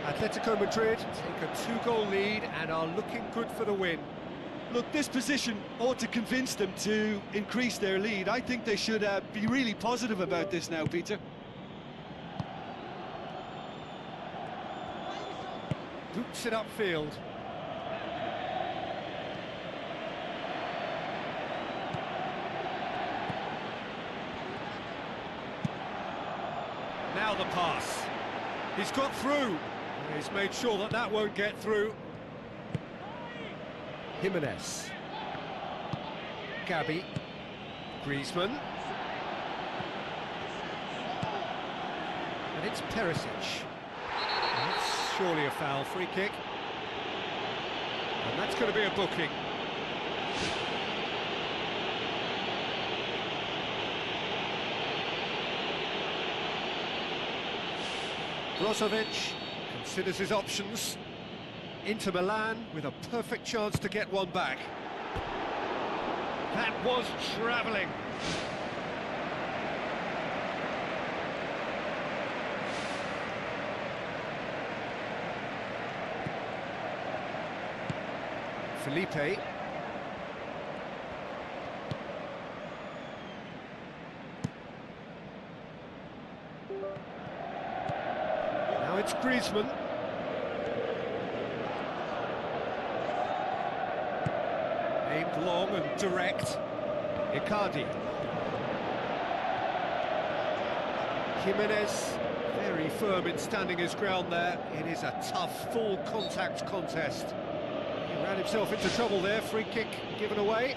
Atletico Madrid take a 2-goal lead and are looking good for the win. Look, this position ought to convince them to increase their lead. I think they should be really positive about this now, Peter. Boots it upfield. Now the pass. He's got through. He's made sure that that won't get through. Jimenez. Gabi. Griezmann. And it's Perisic. That's surely a foul, free kick. And that's going to be a booking. Brozovic considers his options. Inter Milan with a perfect chance to get one back. That was travelling. Felipe. Now it's Griezmann. Aimed long and direct. Icardi. Jimenez, very firm in standing his ground there. It is a tough, full contact contest. He ran himself into trouble there, free kick given away.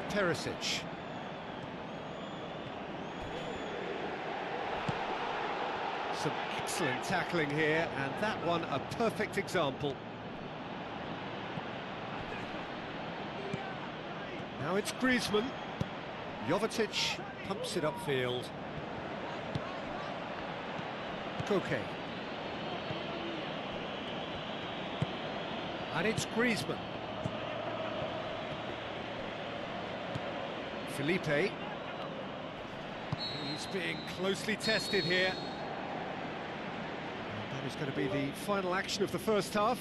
Perisic. Some excellent tackling here, and that one a perfect example. Now it's Griezmann. Jovetic pumps it upfield. Koke. And it's Griezmann. Felipe. He's being closely tested here. And that is going to be the final action of the first half.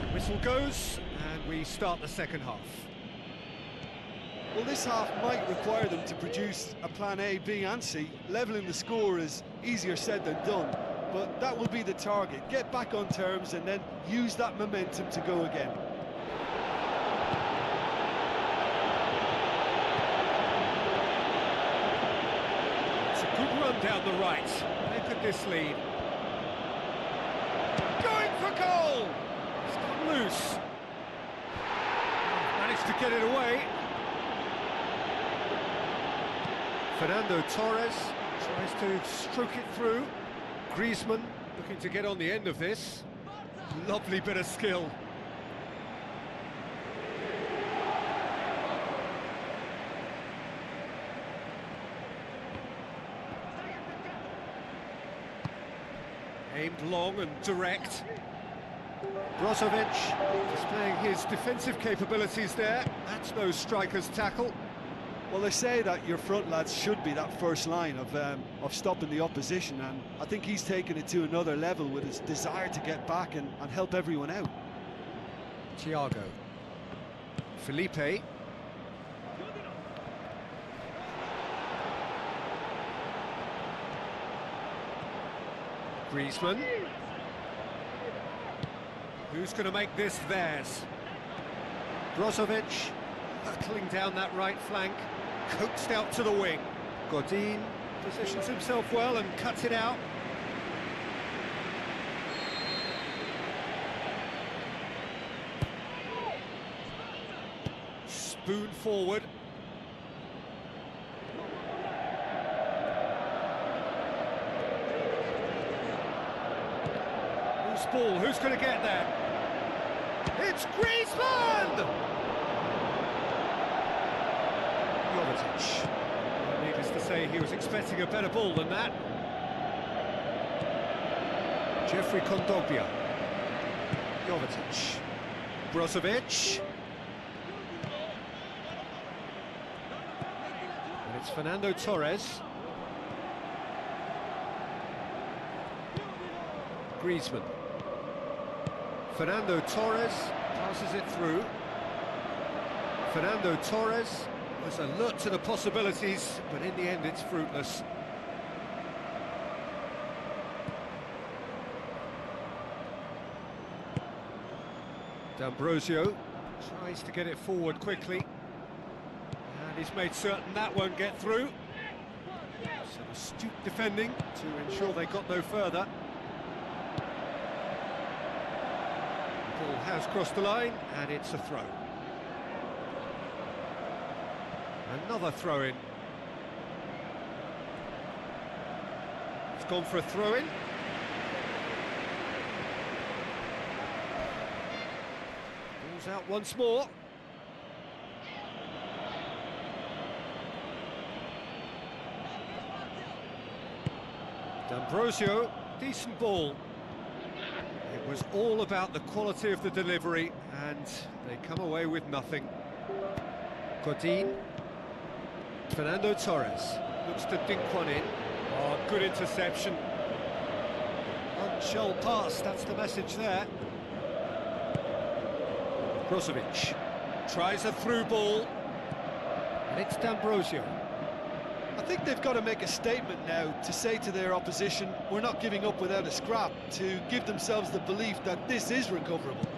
The whistle goes, and we start the second half. Well, this half might require them to produce a plan A, B and C. Levelling the score is easier said than done, but that will be the target. Get back on terms and then use that momentum to go again. It's a good run down the right. Where could this lead? Going for goal! It's come loose. Managed to get it away. Fernando Torres tries to stroke it through. Griezmann looking to get on the end of this. Lovely bit of skill. Aimed long and direct. Brozovic displaying his defensive capabilities there. That's no striker's tackle. Well, they say that your front lads should be that first line of stopping the opposition, and I think he's taken it to another level with his desire to get back and help everyone out. Thiago. Felipe. Griezmann. Who's going to make this theirs? Brozovic hurtling down that right flank. Coaxed out to the wing. Godin positions himself well and cuts it out. Spoon forward. Loose ball, who's going to get there? It's Griezmann! Jovetic. Needless to say, he was expecting a better ball than that. Jeffrey Kondogbia. Jovetic. Brozovic. And it's Fernando Torres. Griezmann. Fernando Torres passes it through. Fernando Torres was alert to the possibilities, but in the end it's fruitless. D'Ambrosio tries to get it forward quickly, and he's made certain that won't get through. Some astute defending to ensure they got no further. The ball has crossed the line, and it's a throw. Another throw-in. It's gone for a throw-in. Ball's out once more. D'Ambrosio, decent ball. It was all about the quality of the delivery, and they come away with nothing. Godin. Fernando Torres looks to dink one in. Oh, good interception. Unshell pass, that's the message there. Brozovic tries a through ball, and it's D'Ambrosio. I think they've got to make a statement now to say to their opposition, we're not giving up without a scrap, to give themselves the belief that this is recoverable.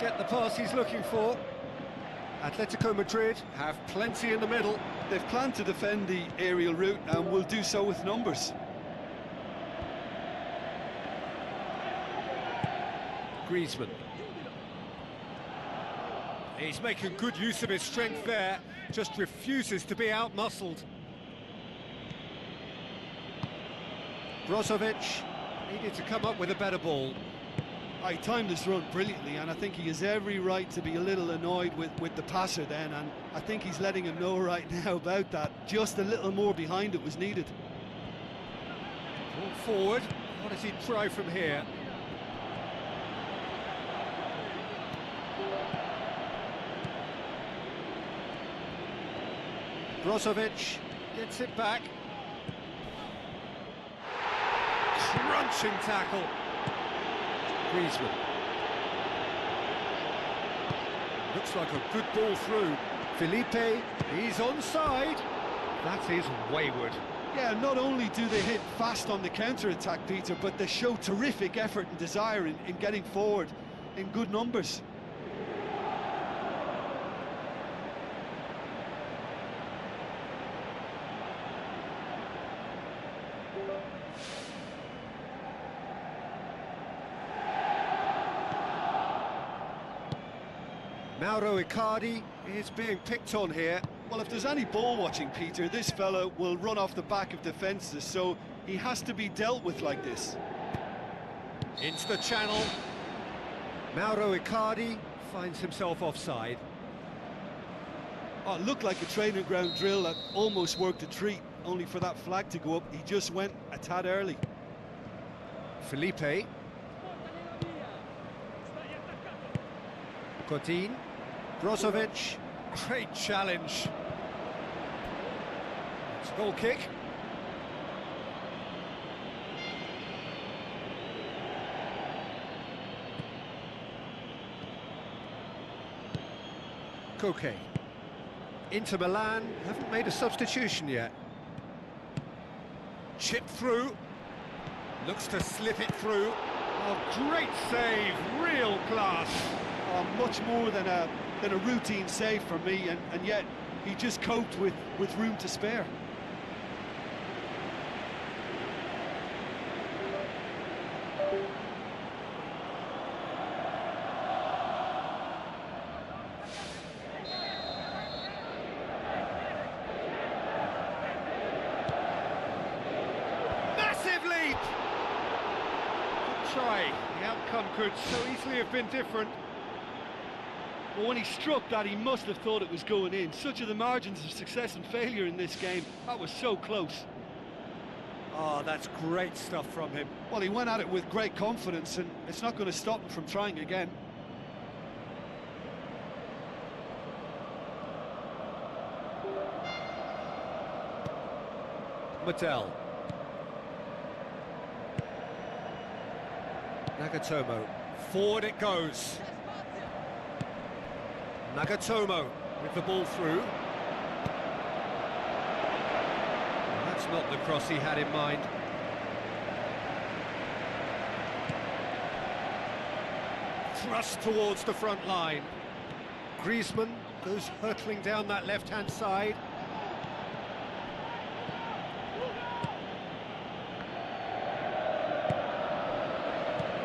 Get the pass he's looking for. Atletico Madrid have plenty in the middle. They've planned to defend the aerial route and will do so with numbers. Griezmann. He's making good use of his strength there, just refuses to be out-muscled. Brozovic needed to come up with a better ball. He timed this run brilliantly, and I think he has every right to be a little annoyed with the passer then, and I think he's letting him know right now about that. Just a little more behind it was needed. Ball forward, what does he try from here? Brozovic gets it back. Crunching tackle. Griezmann. Looks like a good ball through. Felipe, he's onside. That is wayward. Yeah, not only do they hit fast on the counter-attack, Peter, but they show terrific effort and desire in getting forward in good numbers. Mauro Icardi is being picked on here. Well, if there's any ball watching, Peter, this fella will run off the back of defences, so he has to be dealt with like this. Into the channel. Mauro Icardi finds himself offside. Oh, it looked like a training ground drill that almost worked a treat, only for that flag to go up. He just went a tad early. Felipe. Godin. Brozovic. Great challenge. It's a goal kick. Koke. Inter Milan haven't made a substitution yet. Chip through. Looks to slip it through. Oh, great save, real class. Oh, much more than a routine save for me, and yet he just coped with room to spare. Massive leap! Good try. The outcome could so easily have been different. Well, when he struck that, he must have thought it was going in. Such are the margins of success and failure in this game. That was so close. Oh, that's great stuff from him. Well, he went at it with great confidence, and it's not going to stop him from trying again. Mattel. Nagatomo. Forward it goes. Nagatomo with the ball through. Well, that's not the cross he had in mind. Thrust towards the front line. Griezmann goes hurtling down that left-hand side.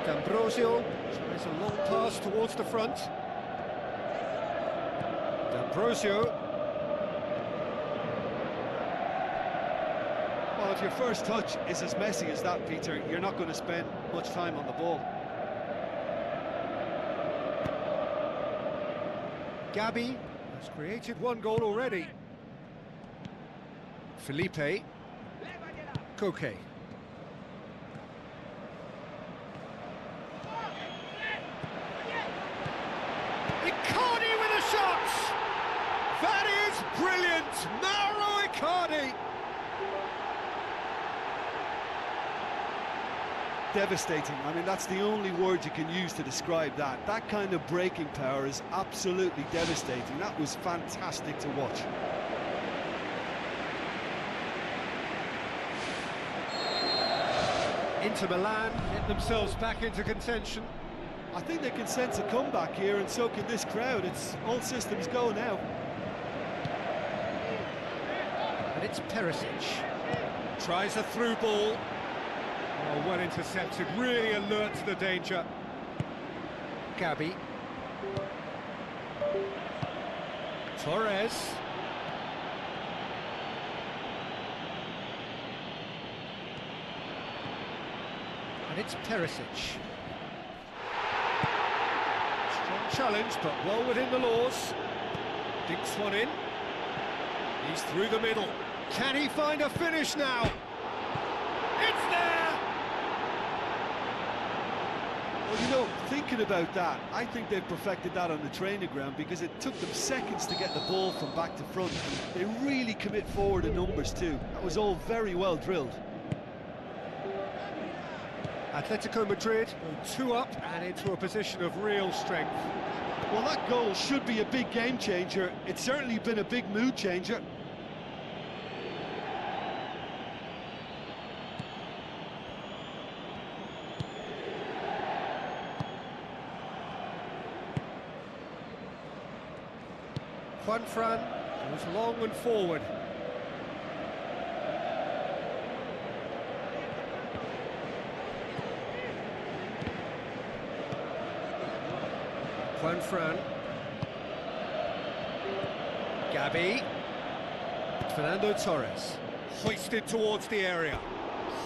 D'Ambrosio tries a long pass towards the front. D'Ambrosio. Well, if your first touch is as messy as that, Peter, you're not going to spend much time on the ball. Gabi has created one goal already. Felipe. Koke. Icardi with a shot! That is brilliant! Mauro Icardi! Devastating. I mean, that's the only word you can use to describe that. That kind of breaking power is absolutely devastating. That was fantastic to watch. Inter Milan get themselves back into contention. I think they can sense a comeback here, and so can this crowd. It's all systems go now. And it's Perisic. Tries a through ball. Oh, well intercepted, really alert to the danger. Gabi. Torres. And it's Perisic. Strong challenge, but well within the laws. Dinks one in. He's through the middle. Can he find a finish now? It's there! Well, you know, thinking about that, I think they've perfected that on the training ground, because it took them seconds to get the ball from back to front. They really commit forward in numbers too. That was all very well drilled. Atletico Madrid go 2 up and into a position of real strength. Well, that goal should be a big game changer. It's certainly been a big mood changer. Juanfran goes long and forward. Juanfran. Gabi. Fernando Torres. Hoisted towards the area.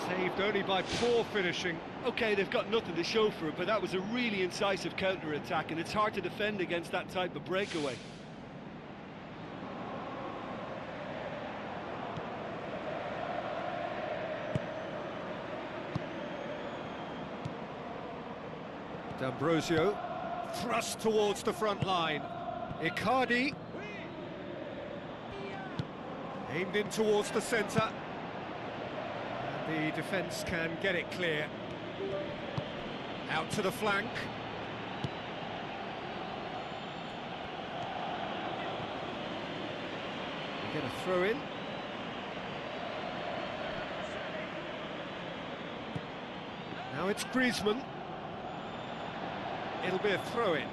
Saved only by poor finishing. OK, they've got nothing to show for it, but that was a really incisive counter-attack, and it's hard to defend against that type of breakaway. D'Ambrosio. Thrust towards the front line. Icardi. Aimed in towards the centre. And the defence can get it clear. Out to the flank. We get a throw in. Now it's Griezmann. It'll be a throw-in.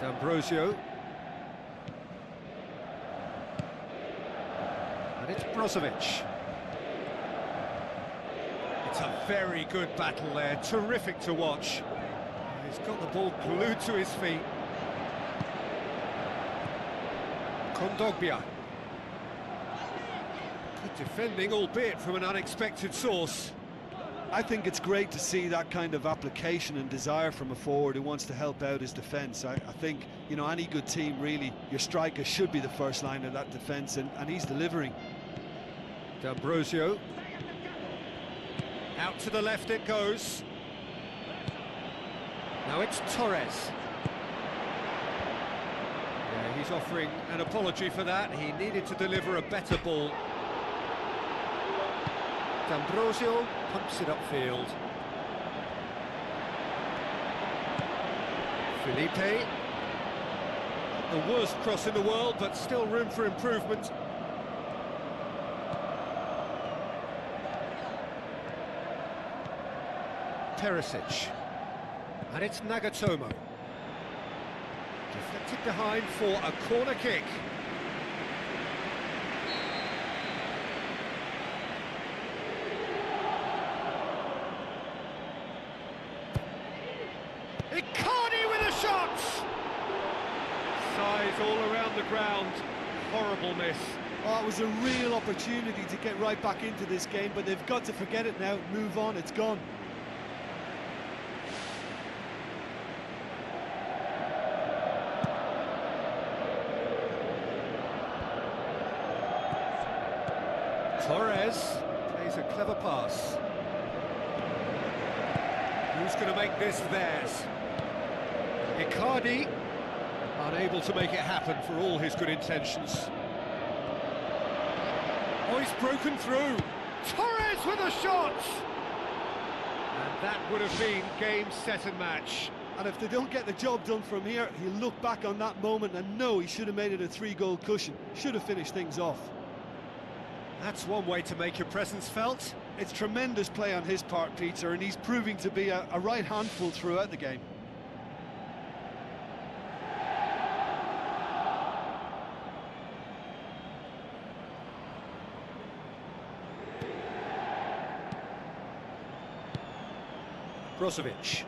D'Ambrosio. And it's Brozovic. It's a very good battle there, terrific to watch. He's got the ball glued to his feet. Kondogbia. Good defending, albeit from an unexpected source. I think it's great to see that kind of application and desire from a forward who wants to help out his defence. I think, you know, any good team, really, your striker should be the first line of that defence, and he's delivering. D'Ambrosio. Out to the left it goes. Now it's Torres. Yeah, he's offering an apology for that. He needed to deliver a better ball. D'Ambrosio pumps it upfield. Felipe. The worst cross in the world, but still room for improvement. Perisic. And it's Nagatomo. Deflected behind for a corner kick. Icardi with a shot! Size all around the ground. Horrible miss. Oh, it was a real opportunity to get right back into this game, but they've got to forget it now, move on, it's gone. Torres plays a clever pass. Who's going to make this theirs? Icardi, unable to make it happen for all his good intentions. Oh, he's broken through. Torres with a shot! And that would have been game, set and match. And if they don't get the job done from here, he'll look back on that moment and know he should have made it a 3-goal cushion. Should have finished things off. That's one way to make your presence felt. It's tremendous play on his part, Peter, and he's proving to be a right handful throughout the game. Brozovic.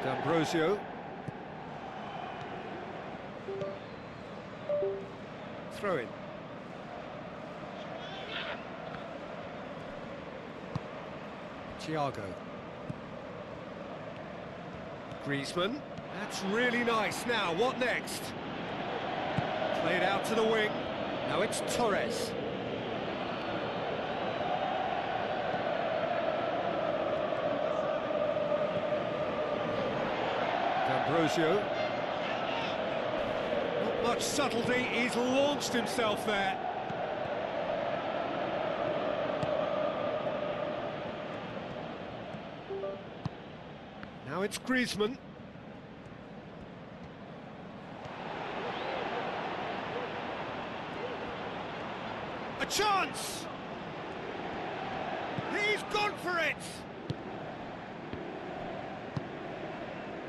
D'Ambrosio. Throw in. Thiago. Griezmann. That's really nice. Now, what next? Played out to the wing. Now it's Torres. D'Ambrosio. Not much subtlety. He's launched himself there. Now it's Griezmann. A chance! He's gone for it!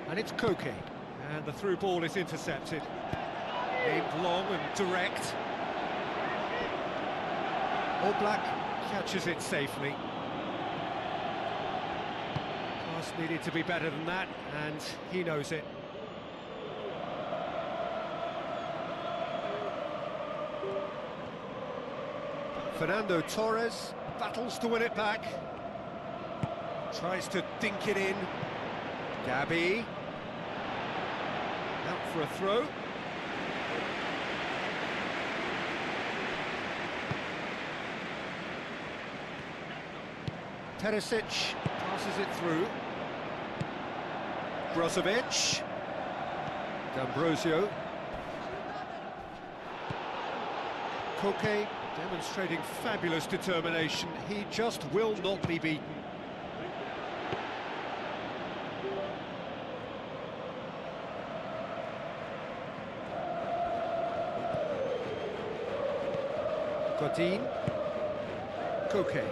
And it's Koke. And the through ball is intercepted. Aimed long and direct. All Black catches it safely. Needed to be better than that, and he knows it. Fernando Torres battles to win it back. Tries to dink it in. Gabi. Out for a throw. Perisic passes it through. Brozovic. D'Ambrosio. Koke demonstrating fabulous determination. He just will not be beaten. Godin. Koke.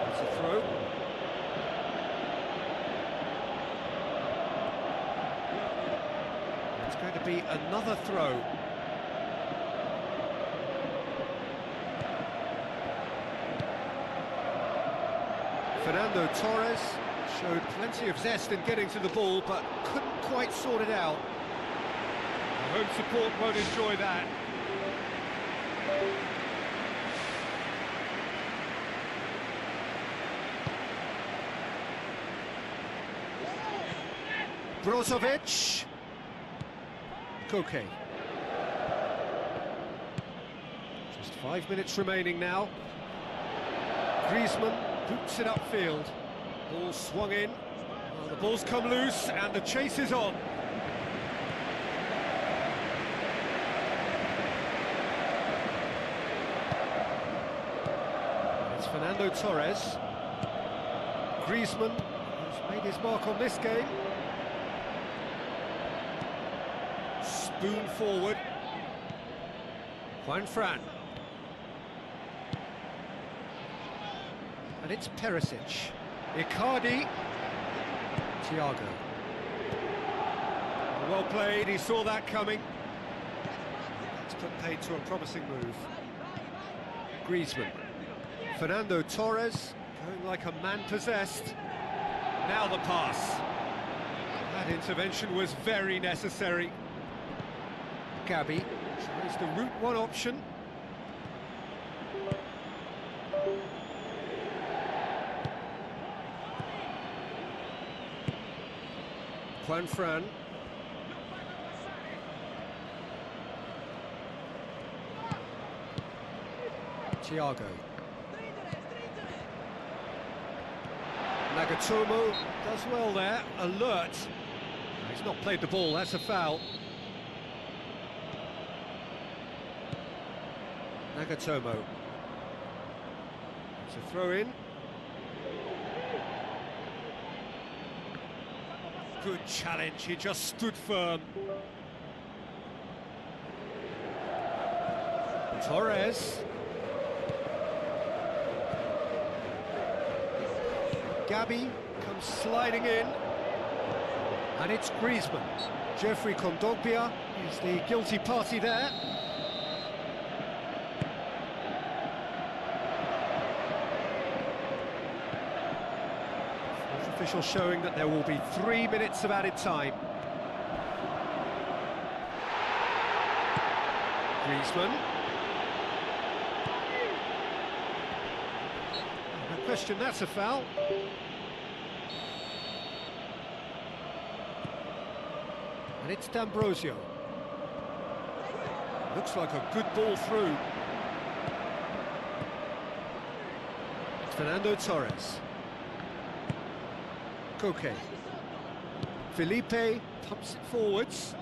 It's a throw. It's going to be another throw. Fernando Torres showed plenty of zest in getting to the ball, but couldn't quite sort it out. The home support won't enjoy that. Brozovic. Koke. Just 5 minutes remaining now. Griezmann boots it upfield. Ball swung in. Well, the ball's come loose and the chase is on. It's Fernando Torres. Griezmann, who's made his mark on this game. Spoon forward. Juan Fran. And it's Perisic. Icardi. Thiago. Well played, he saw that coming. It's put paid to a promising move. Griezmann. Fernando Torres, going like a man possessed. Now the pass. That intervention was very necessary. Gabi tries the route one option. Juan Fran. Thiago. Nagatomo does well there, alert. He's not played the ball, that's a foul. Nagatomo. It's a throw in. Good challenge, he just stood firm. Torres. Gabi comes sliding in. And it's Griezmann. Jeffrey Kondogbia is the guilty party there. Fourth official showing that there will be 3 minutes of added time. Griezmann. No question, that's a foul. And it's D'Ambrosio. Looks like a good ball through. It's Fernando Torres. Koke. Felipe pumps it forwards.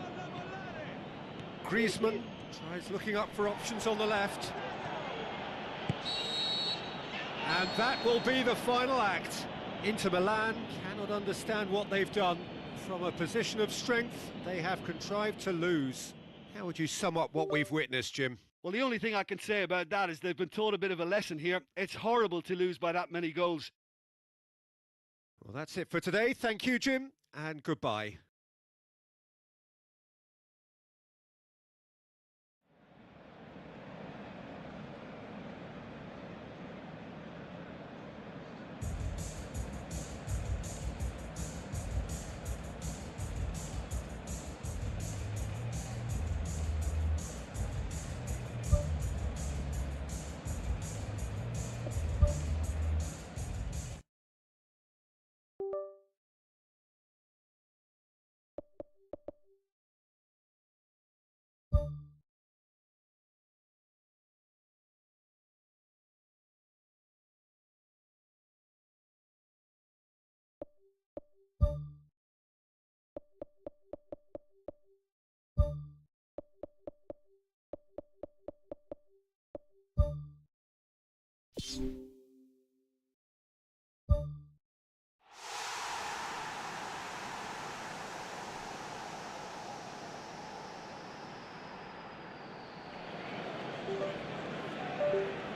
Griezmann tries looking up for options on the left. And that will be the final act. Inter Milan cannot understand what they've done. From a position of strength, they have contrived to lose. How would you sum up what we've witnessed, Jim? Well, the only thing I can say about that is they've been taught a bit of a lesson here. It's horrible to lose by that many goals. Well, that's it for today. Thank you, Jim, and goodbye.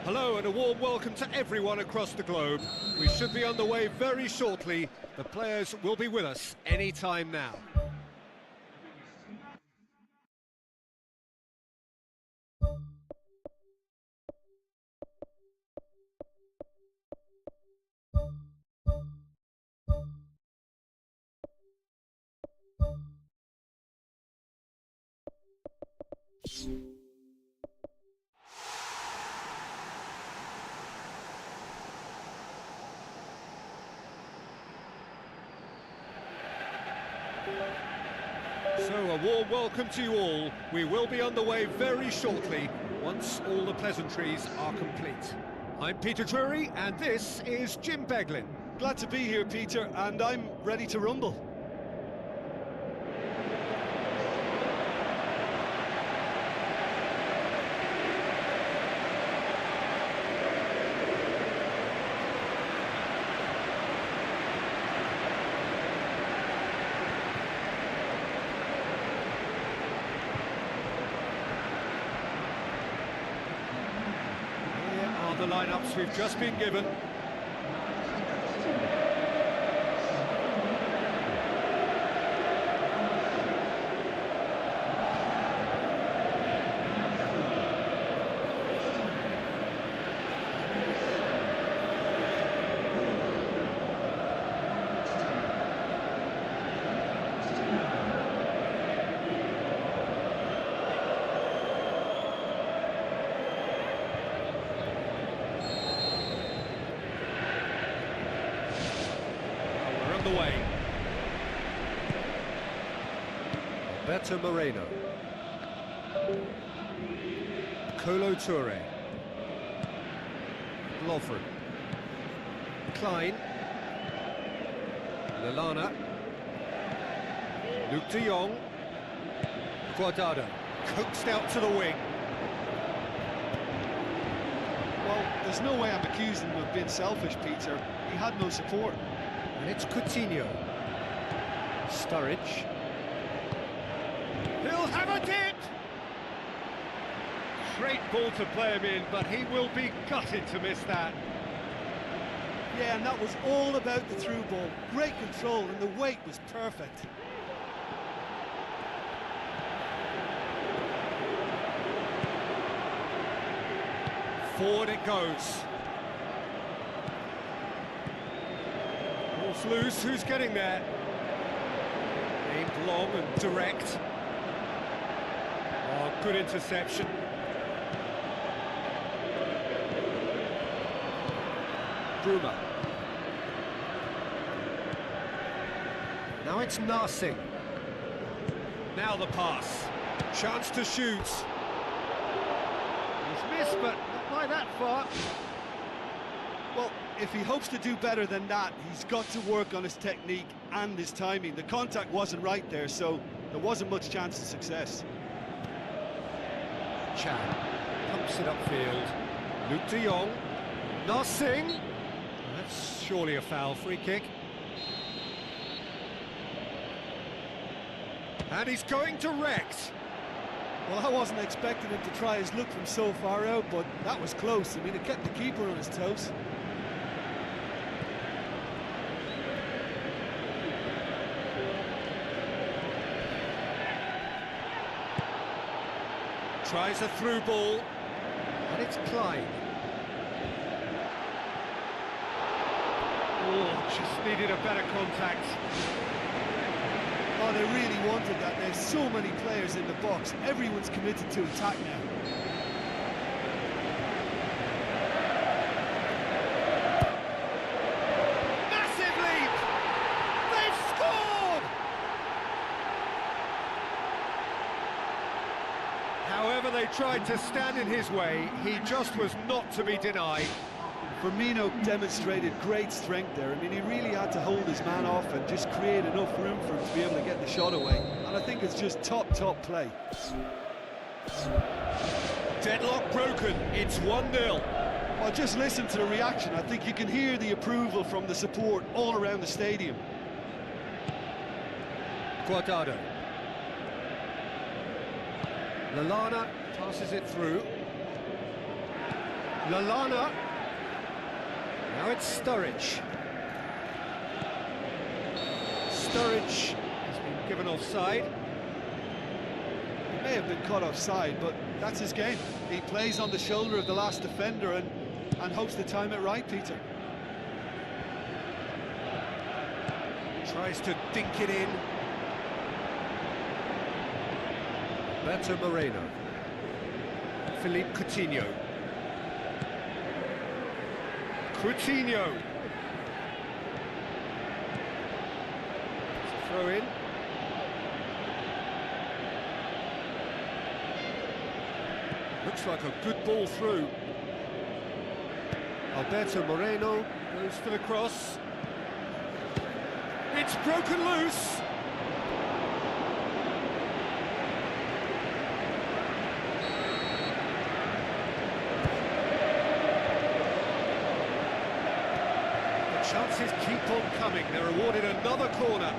Hello and a warm welcome to everyone across the globe. We should be on the way very shortly. The players will be with us any time now. So a warm welcome to you all. We will be underway very shortly, once all the pleasantries are complete. I'm Peter Drury, and this is Jim Beglin. Glad to be here, Peter, and I'm ready to rumble. The lineups we've just been given. Away. Alberto Moreno. Kolo Toure. Lovren. Klein. Lallana. Luke de Jong. Guardado. Coaxed out to the wing. Well, there's no way I'm accusing him of being selfish, Peter. He had no support. And it's Coutinho. Sturridge. He'll have a dip! Great ball to play him in, but he will be gutted to miss that. Yeah, and that was all about the through ball. Great control, and the weight was perfect. Forward it goes. Ball's loose, who's getting there? Aimed long and direct. Oh, good interception. Bruma. Now it's Narsing. Now the pass. Chance to shoot. He's missed, but not by that far. Well, if he hopes to do better than that, he's got to work on his technique and his timing. The contact wasn't right there, so there wasn't much chance of success. Chan pumps it upfield. Luke de Jong. Narsing. That's surely a foul. Free kick. And he's going direct. Well, I wasn't expecting him to try his luck from so far out, but that was close. I mean, it kept the keeper on his toes. Tries a through ball, and it's Klein. Oh, just needed a better contact. Oh, they really wanted that. There's so many players in the box. Everyone's committed to attack now. Massive leap! They've scored! However they tried to stand in his way, he just was not to be denied. Firmino demonstrated great strength there. I mean, he really had to hold his man off and just create enough room for him to be able to get the shot away. And I think it's just top play. Deadlock broken, it's 1-0. Well, just listen to the reaction. I think you can hear the approval from the support all around the stadium. Guardado. Lallana passes it through. Lallana. Now it's Sturridge. Sturridge has been given offside. He may have been caught offside, but that's his game. He plays on the shoulder of the last defender and hopes to time it right, Peter. Tries to dink it in. Alberto Moreno. Philippe Coutinho. Coutinho. It's a throw in. Looks like a good ball through. Alberto Moreno goes for the cross. It's broken loose. The chances keep on coming. They're awarded another corner.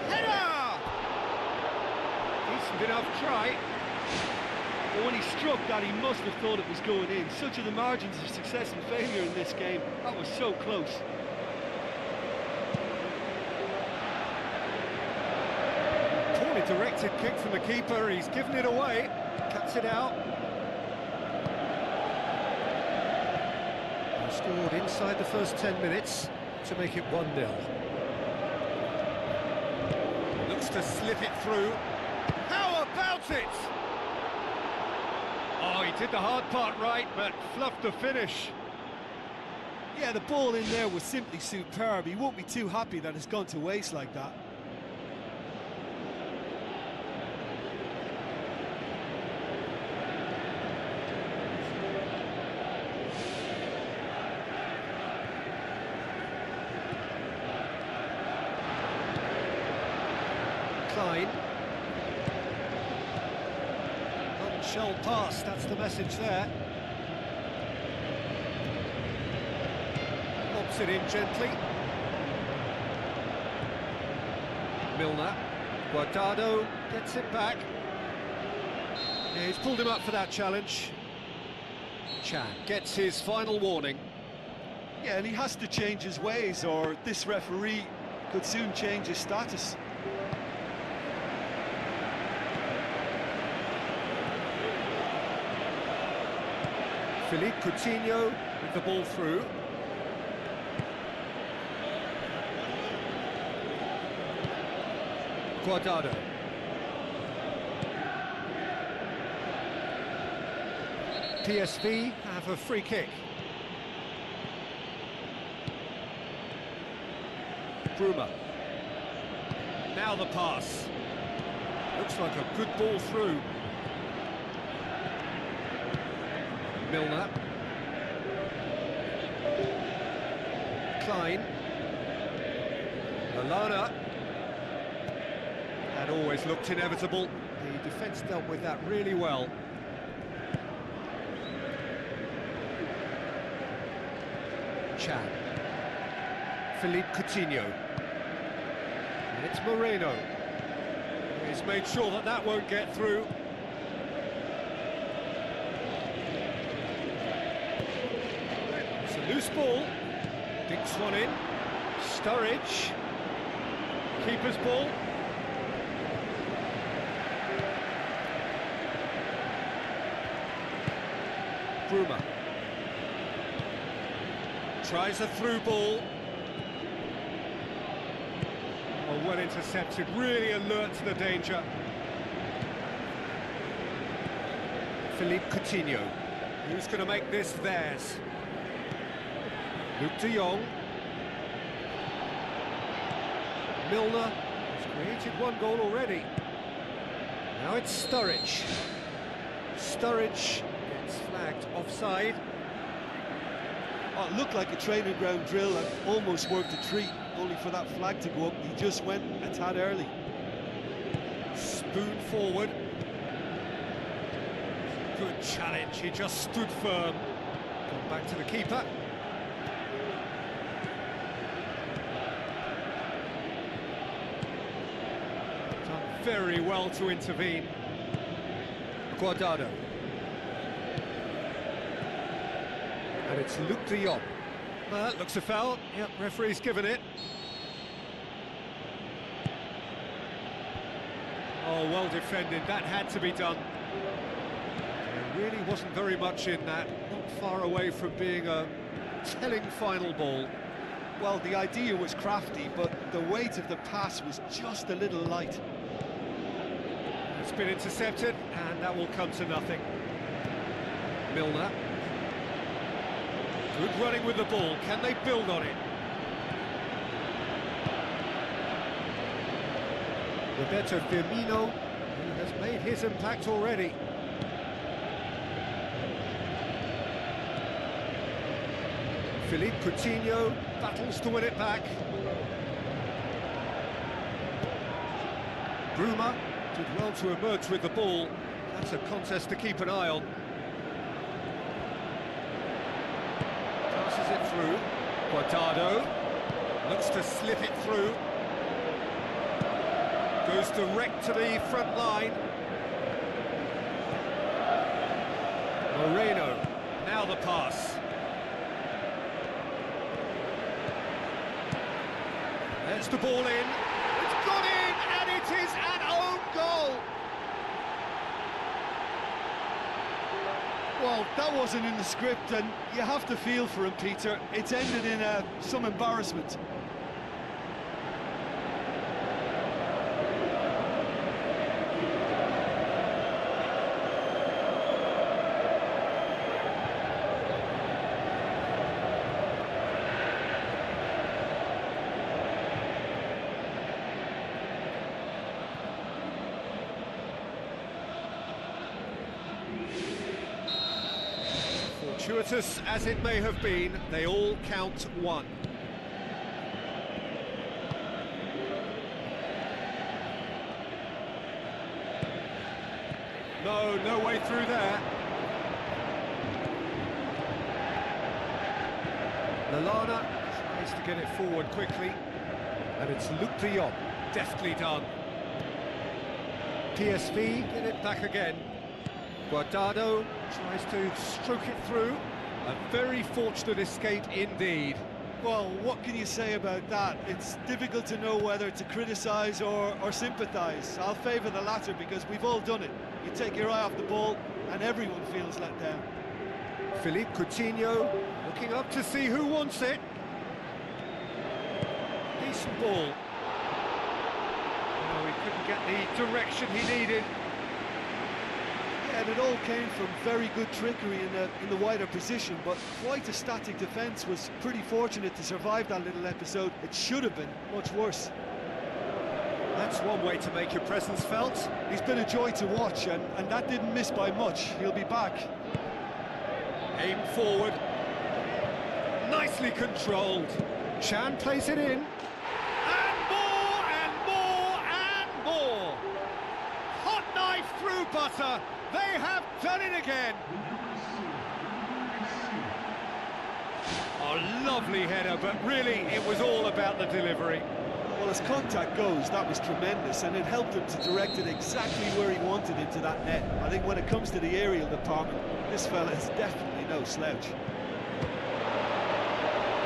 Header! Decent enough try. But when he struck that, he must have thought it was going in. Such are the margins of success and failure in this game. That was so close. Poorly directed kick from the keeper. He's given it away. Cuts it out. He scored inside the first 10 minutes to make it 1-0. Looks to slip it through. How about it? Oh, he did the hard part right, but fluffed the finish. Yeah, the ball in there was simply superb. He won't be too happy that it's gone to waste like that. Klein. Shell pass, that's the message there. Lobs it in gently. Milner. Guardado gets it back. Yeah, he's pulled him up for that challenge. Chan gets his final warning. Yeah, and he has to change his ways, or this referee could soon change his status. Philippe Coutinho with the ball through. Guardado. PSV have a free kick. Bruma. Now the pass. Looks like a good ball through. Milner. Klein. Lallana. That always looked inevitable. The defence dealt with that really well. Chan. Philippe Coutinho. And it's Moreno. He's made sure that that won't get through. It's a loose ball. Dinks one in. Sturridge. Keeper's ball. Bruma. Tries a through ball. Oh, well intercepted, really alert to the danger. Philippe Coutinho. Who's going to make this theirs? Luke de Jong. Milner has created one goal already. Now it's Sturridge. Sturridge gets flagged offside. Oh, it looked like a training ground drill and almost worked a treat, only for that flag to go up. He just went a tad early. Spoon forward. Good challenge, he just stood firm. Gone back to the keeper. Done very well to intervene. Guardado. And it's Luke de Jong. That looks a foul. Yep, referee's given it. Oh, well defended. That had to be done. There really wasn't very much in that. Not far away from being a telling final ball. Well, the idea was crafty, but the weight of the pass was just a little light. It's been intercepted, and that will come to nothing. Milner. Good running with the ball. Can they build on it? Roberto Firmino, who has made his impact already. Philippe Coutinho battles to win it back. Bruma did well to emerge with the ball. That's a contest to keep an eye on. Passes it through. Guardado looks to slip it through. Goes direct to the front line. Moreno, now the pass. There's the ball in. It's gone in, and it is an own goal. Well, that wasn't in the script, and you have to feel for him, Peter. It's ended in some embarrassment. Fortuitous as it may have been, they all count one. No way through there. Lallana tries to get it forward quickly, and it's Luc de Jong, deftly done. PSV get it back again. Guardado tries to stroke it through. A very fortunate escape indeed. Well, what can you say about that? It's difficult to know whether to criticise or sympathise. I'll favour the latter because we've all done it. You take your eye off the ball and everyone feels let down. Philippe Coutinho looking up to see who wants it. Decent ball. Oh, he couldn't get the direction he needed. And it all came from very good trickery in the wider position, but quite a static defence. Was pretty fortunate to survive that little episode. It should have been much worse. That's one way to make your presence felt. He's been a joy to watch, and that didn't miss by much. He'll be back. Aim forward. Nicely controlled. Chan plays it in. And more, and more, and more. Hot knife through butter. They have done it again. A lovely header, but really it was all about the delivery. Well, as contact goes, that was tremendous, and it helped him to direct it exactly where he wanted into that net. I think when it comes to the aerial department, this fella is definitely no slouch.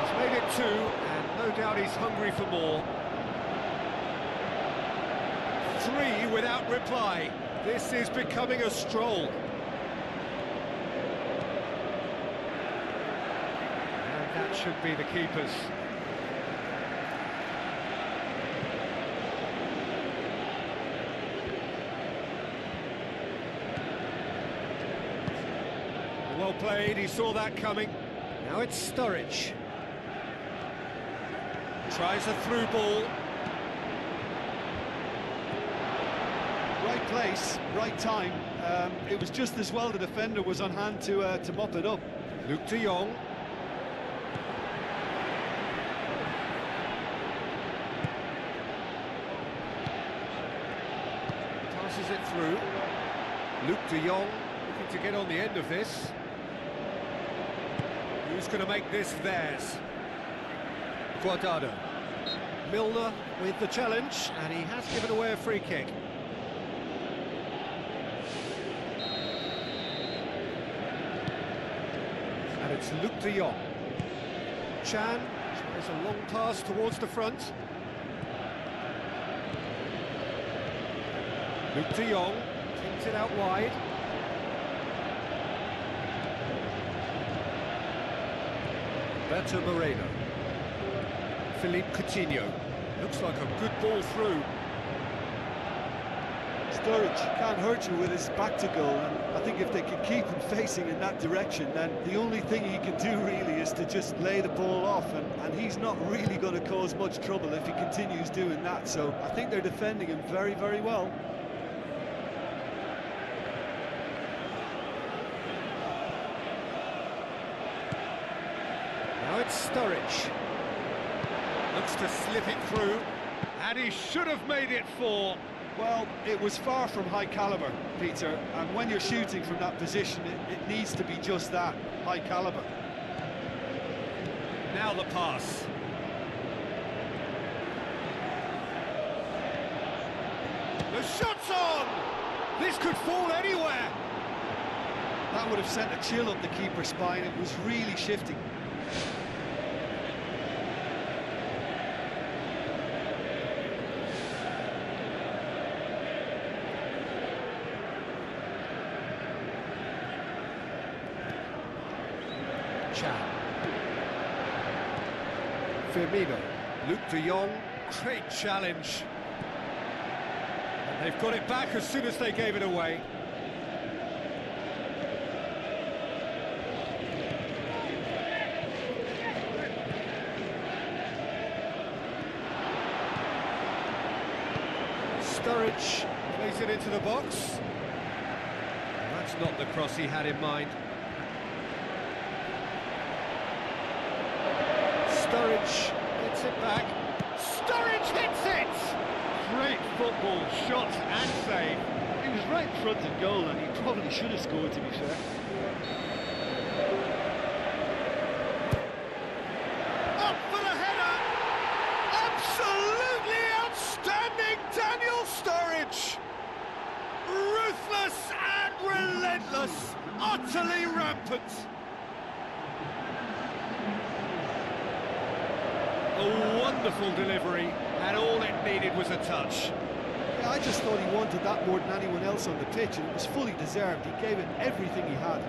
He's made it 2, and no doubt he's hungry for more. 3 without reply. This is becoming a stroll. And that should be the keepers. Well played, he saw that coming. Now it's Sturridge. Tries a through ball. Right place, right time. It was just as well the defender was on hand to mop it up. Luc de Jong. Passes it through. Luc de Jong looking to get on the end of this. Who's going to make this theirs? Guardado. Milner with the challenge, and he has given away a free kick. And it's Luc de Jong. Chan tries a long pass towards the front. Luc de Jong kicks it out wide. Roberto Moreno. Philippe Coutinho. Looks like a good ball through. It's Sturridge can't hurt you with his back to goal, and I think if they can keep him facing in that direction, then the only thing he can do really is to just lay the ball off, and he's not really going to cause much trouble if he continues doing that. So I think they're defending him very, very well. Now it's Sturridge. Looks to slip it through, and he should have made it 4. Well, it was far from high caliber, Peter, and when you're shooting from that position, it needs to be just that, high caliber. Now the pass. The shot's on! This could fall anywhere! That would have sent a chill up the keeper's spine. It was really shifting. Firmino, Luke de Jong, great challenge. And they've got it back as soon as they gave it away. Sturridge plays it into the box. That's not the cross he had in mind. Sturridge gets it back. Sturridge hits it! Great football, shot and save. He was right in front of goal, and he probably should have scored, to be fair. Up for the header! Absolutely outstanding Daniel Sturridge! Ruthless and relentless, utterly rampant. A wonderful delivery, and all it needed was a touch. Yeah, I just thought he wanted that more than anyone else on the pitch, and it was fully deserved. He gave it everything he had.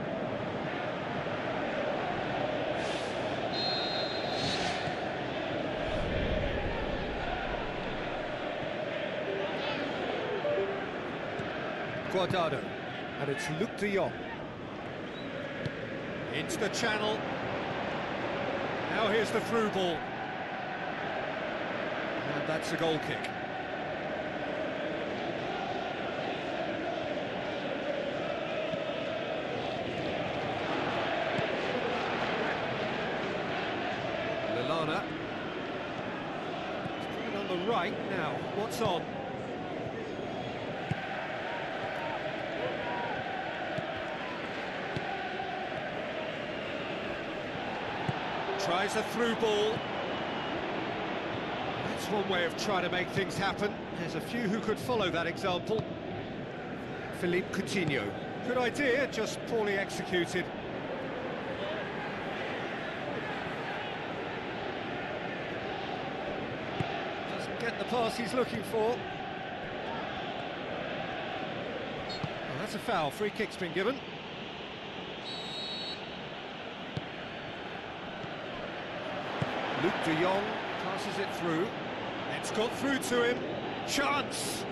Guardado, and it's Luke de Jong. Into the channel. Now here's the through ball. And that's a goal kick. Lallana. He's on the right now. What's on? Tries a through ball. That's one way of trying to make things happen. There's a few who could follow that example. Philippe Coutinho. Good idea, just poorly executed. Doesn't get the pass he's looking for. Oh, that's a foul. Free kick's been given. Luke de Jong passes it through. It's got through to him. Chance!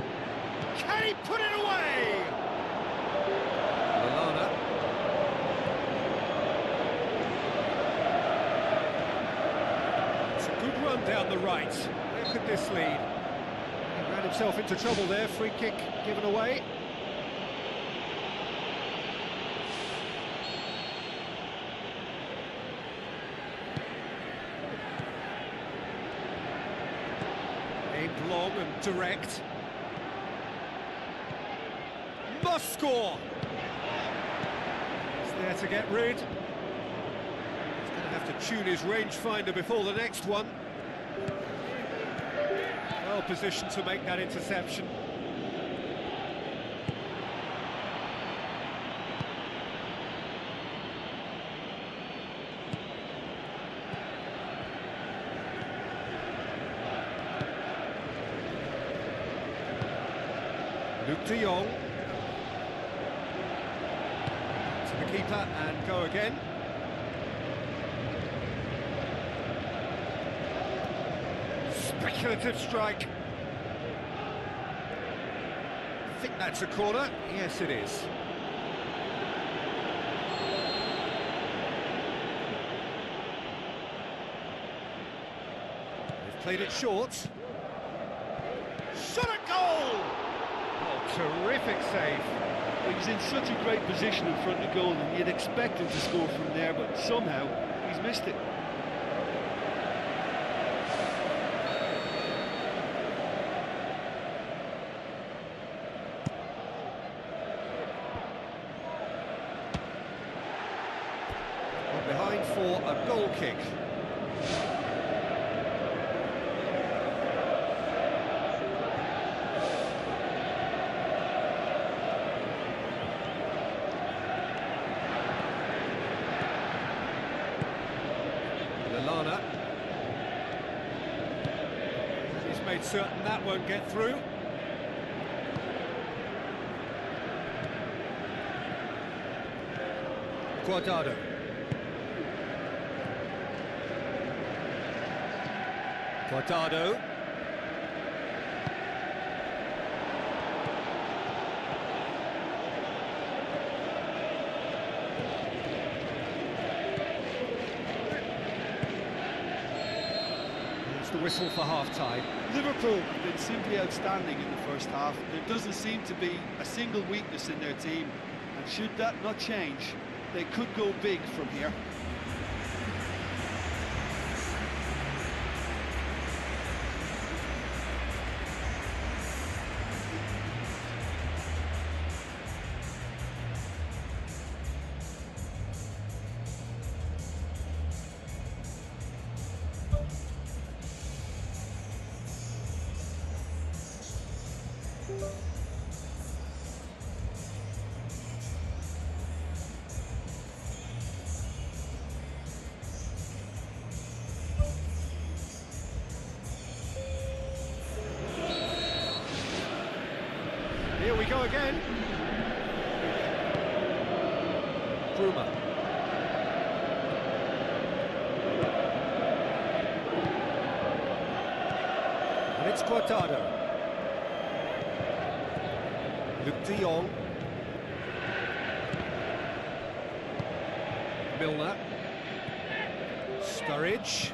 Can he put it away? Lallana. It's a good run down the right. Where could this lead? He ran himself into trouble there. Free kick given away. Aimed long and direct. Must score! He's there to get rid. He's going to have to tune his rangefinder before the next one. Well positioned to make that interception. Luke de Jong. To the keeper and go again. Speculative strike. think that's a corner. Yes, it is. They've played it short. Shot at goal! Oh, terrific save. Well, he's in such a great position in front of goal, and you'd expect him to score from there, but somehow he's missed it. Behind for a goal kick. Lallana. He's made certain that won't get through. Guardado. Guardado. It's the whistle for half-time. Liverpool have been simply outstanding in the first half. There doesn't seem to be a single weakness in their team, and should that not change, they could go big from here. Here we go again. Bruma. And it's Guardado. Luke de Jong. Milner. Sturridge.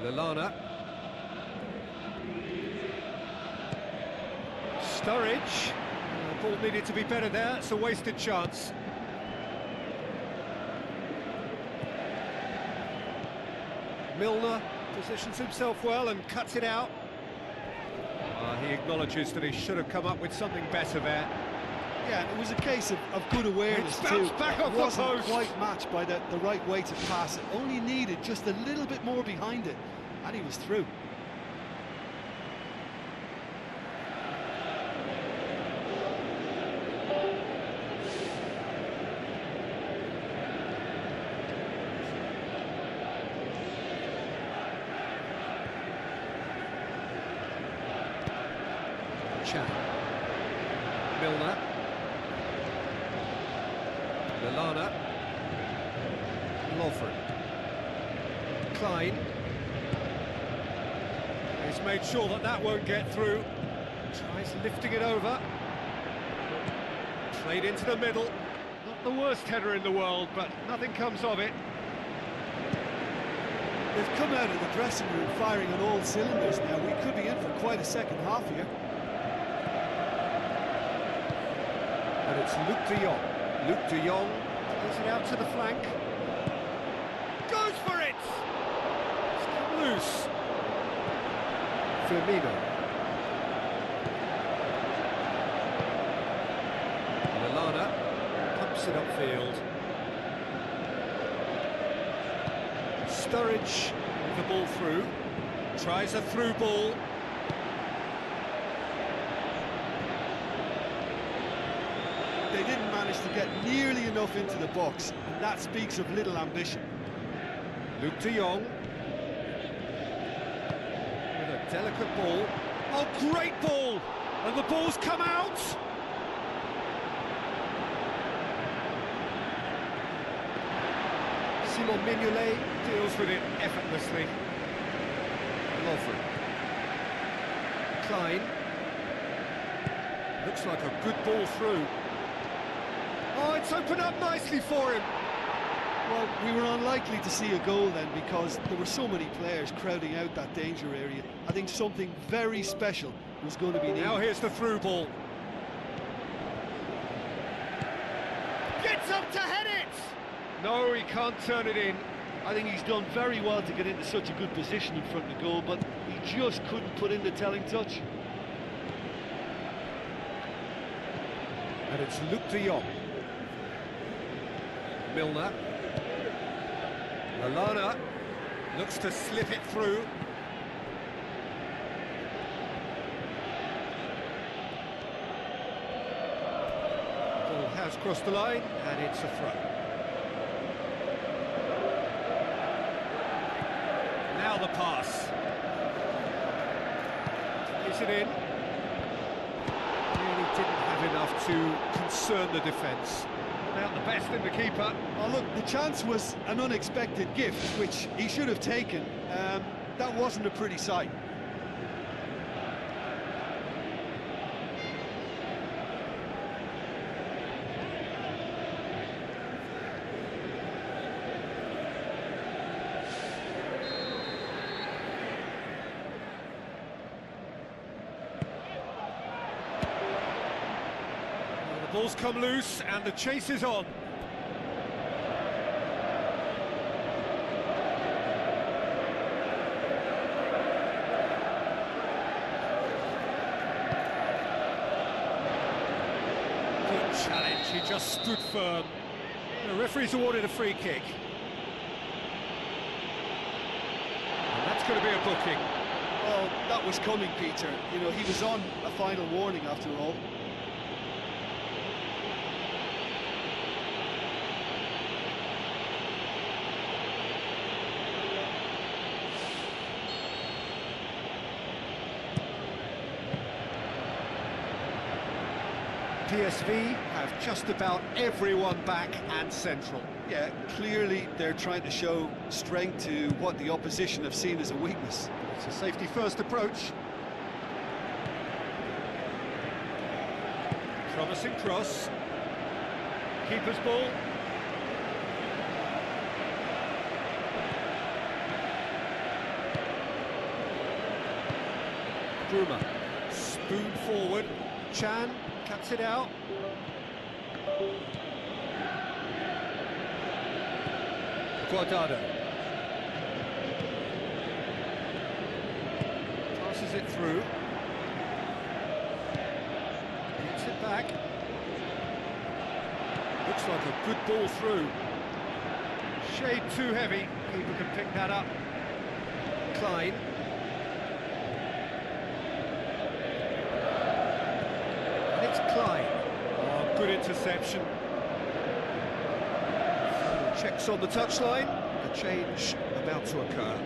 Lallana. Sturridge. The ball needed to be better there. It's a wasted chance. Milner positions himself well and cuts it out. He acknowledges that he should have come up with something better there. Yeah, and it was a case of good awareness It's too. bounced back off the wasn't post. quite matched by the right way to pass it. Only needed just a little bit more behind it, and he was through. Chan. Milner. Lallana. Lovren. Klein. He's made sure that that won't get through. Tries lifting it over. Played into the middle. Not the worst header in the world, but nothing comes of it. They've come out of the dressing room firing on all cylinders now. We could be in for quite a second half here. And it's Luke de Jong. Luke de Jong plays it out to the flank. Goes for it! It's come loose. Firmino. Lallana pumps it upfield. Sturridge with the ball through. Tries a through ball. They didn't manage to get nearly enough into the box, and that speaks of little ambition. Luke de Jong with a delicate ball. Oh, great ball! And the ball's come out! Simon Mignolet deals with it effortlessly. Lovren. Klein. Looks Looks like a good ball through. Oh, it's opened up nicely for him. Well, we were unlikely to see a goal then because there were so many players crowding out that danger area. I think something very special was going to be needed. Now here's the through ball. Gets up to head it! No, he can't turn it in. I think he's done very well to get into such a good position in front of the goal, but he just couldn't put in the telling touch. And it's Luc de Jong. Milner. Lallana looks to slip it through. Ball has crossed the line, and it's a throw. Now the pass. Is it in? Really didn't have enough to concern the defence. Out the best in the keeper. Oh, look, the chance was an unexpected gift, which he should have taken. That wasn't a pretty sight. The ball's come loose and the chase is on. Good challenge, he just stood firm. The referee's awarded a free kick. And that's going to be a booking. Well, that was coming, Peter. You know, he was on a final warning after all. PSV have just about everyone back and central. Yeah, clearly they're trying to show strength to what the opposition have seen as a weakness. It's a safety-first approach. Promising cross. Keeper's ball. Bruma. Spoon forward. Chan cuts it out. Guardado. Passes it through. Gets it back. Looks like a good ball through. Shade too heavy. Keeper can pick that up. Klein. And it's Klein. Oh, good interception. Checks on the touchline. A change about to occur.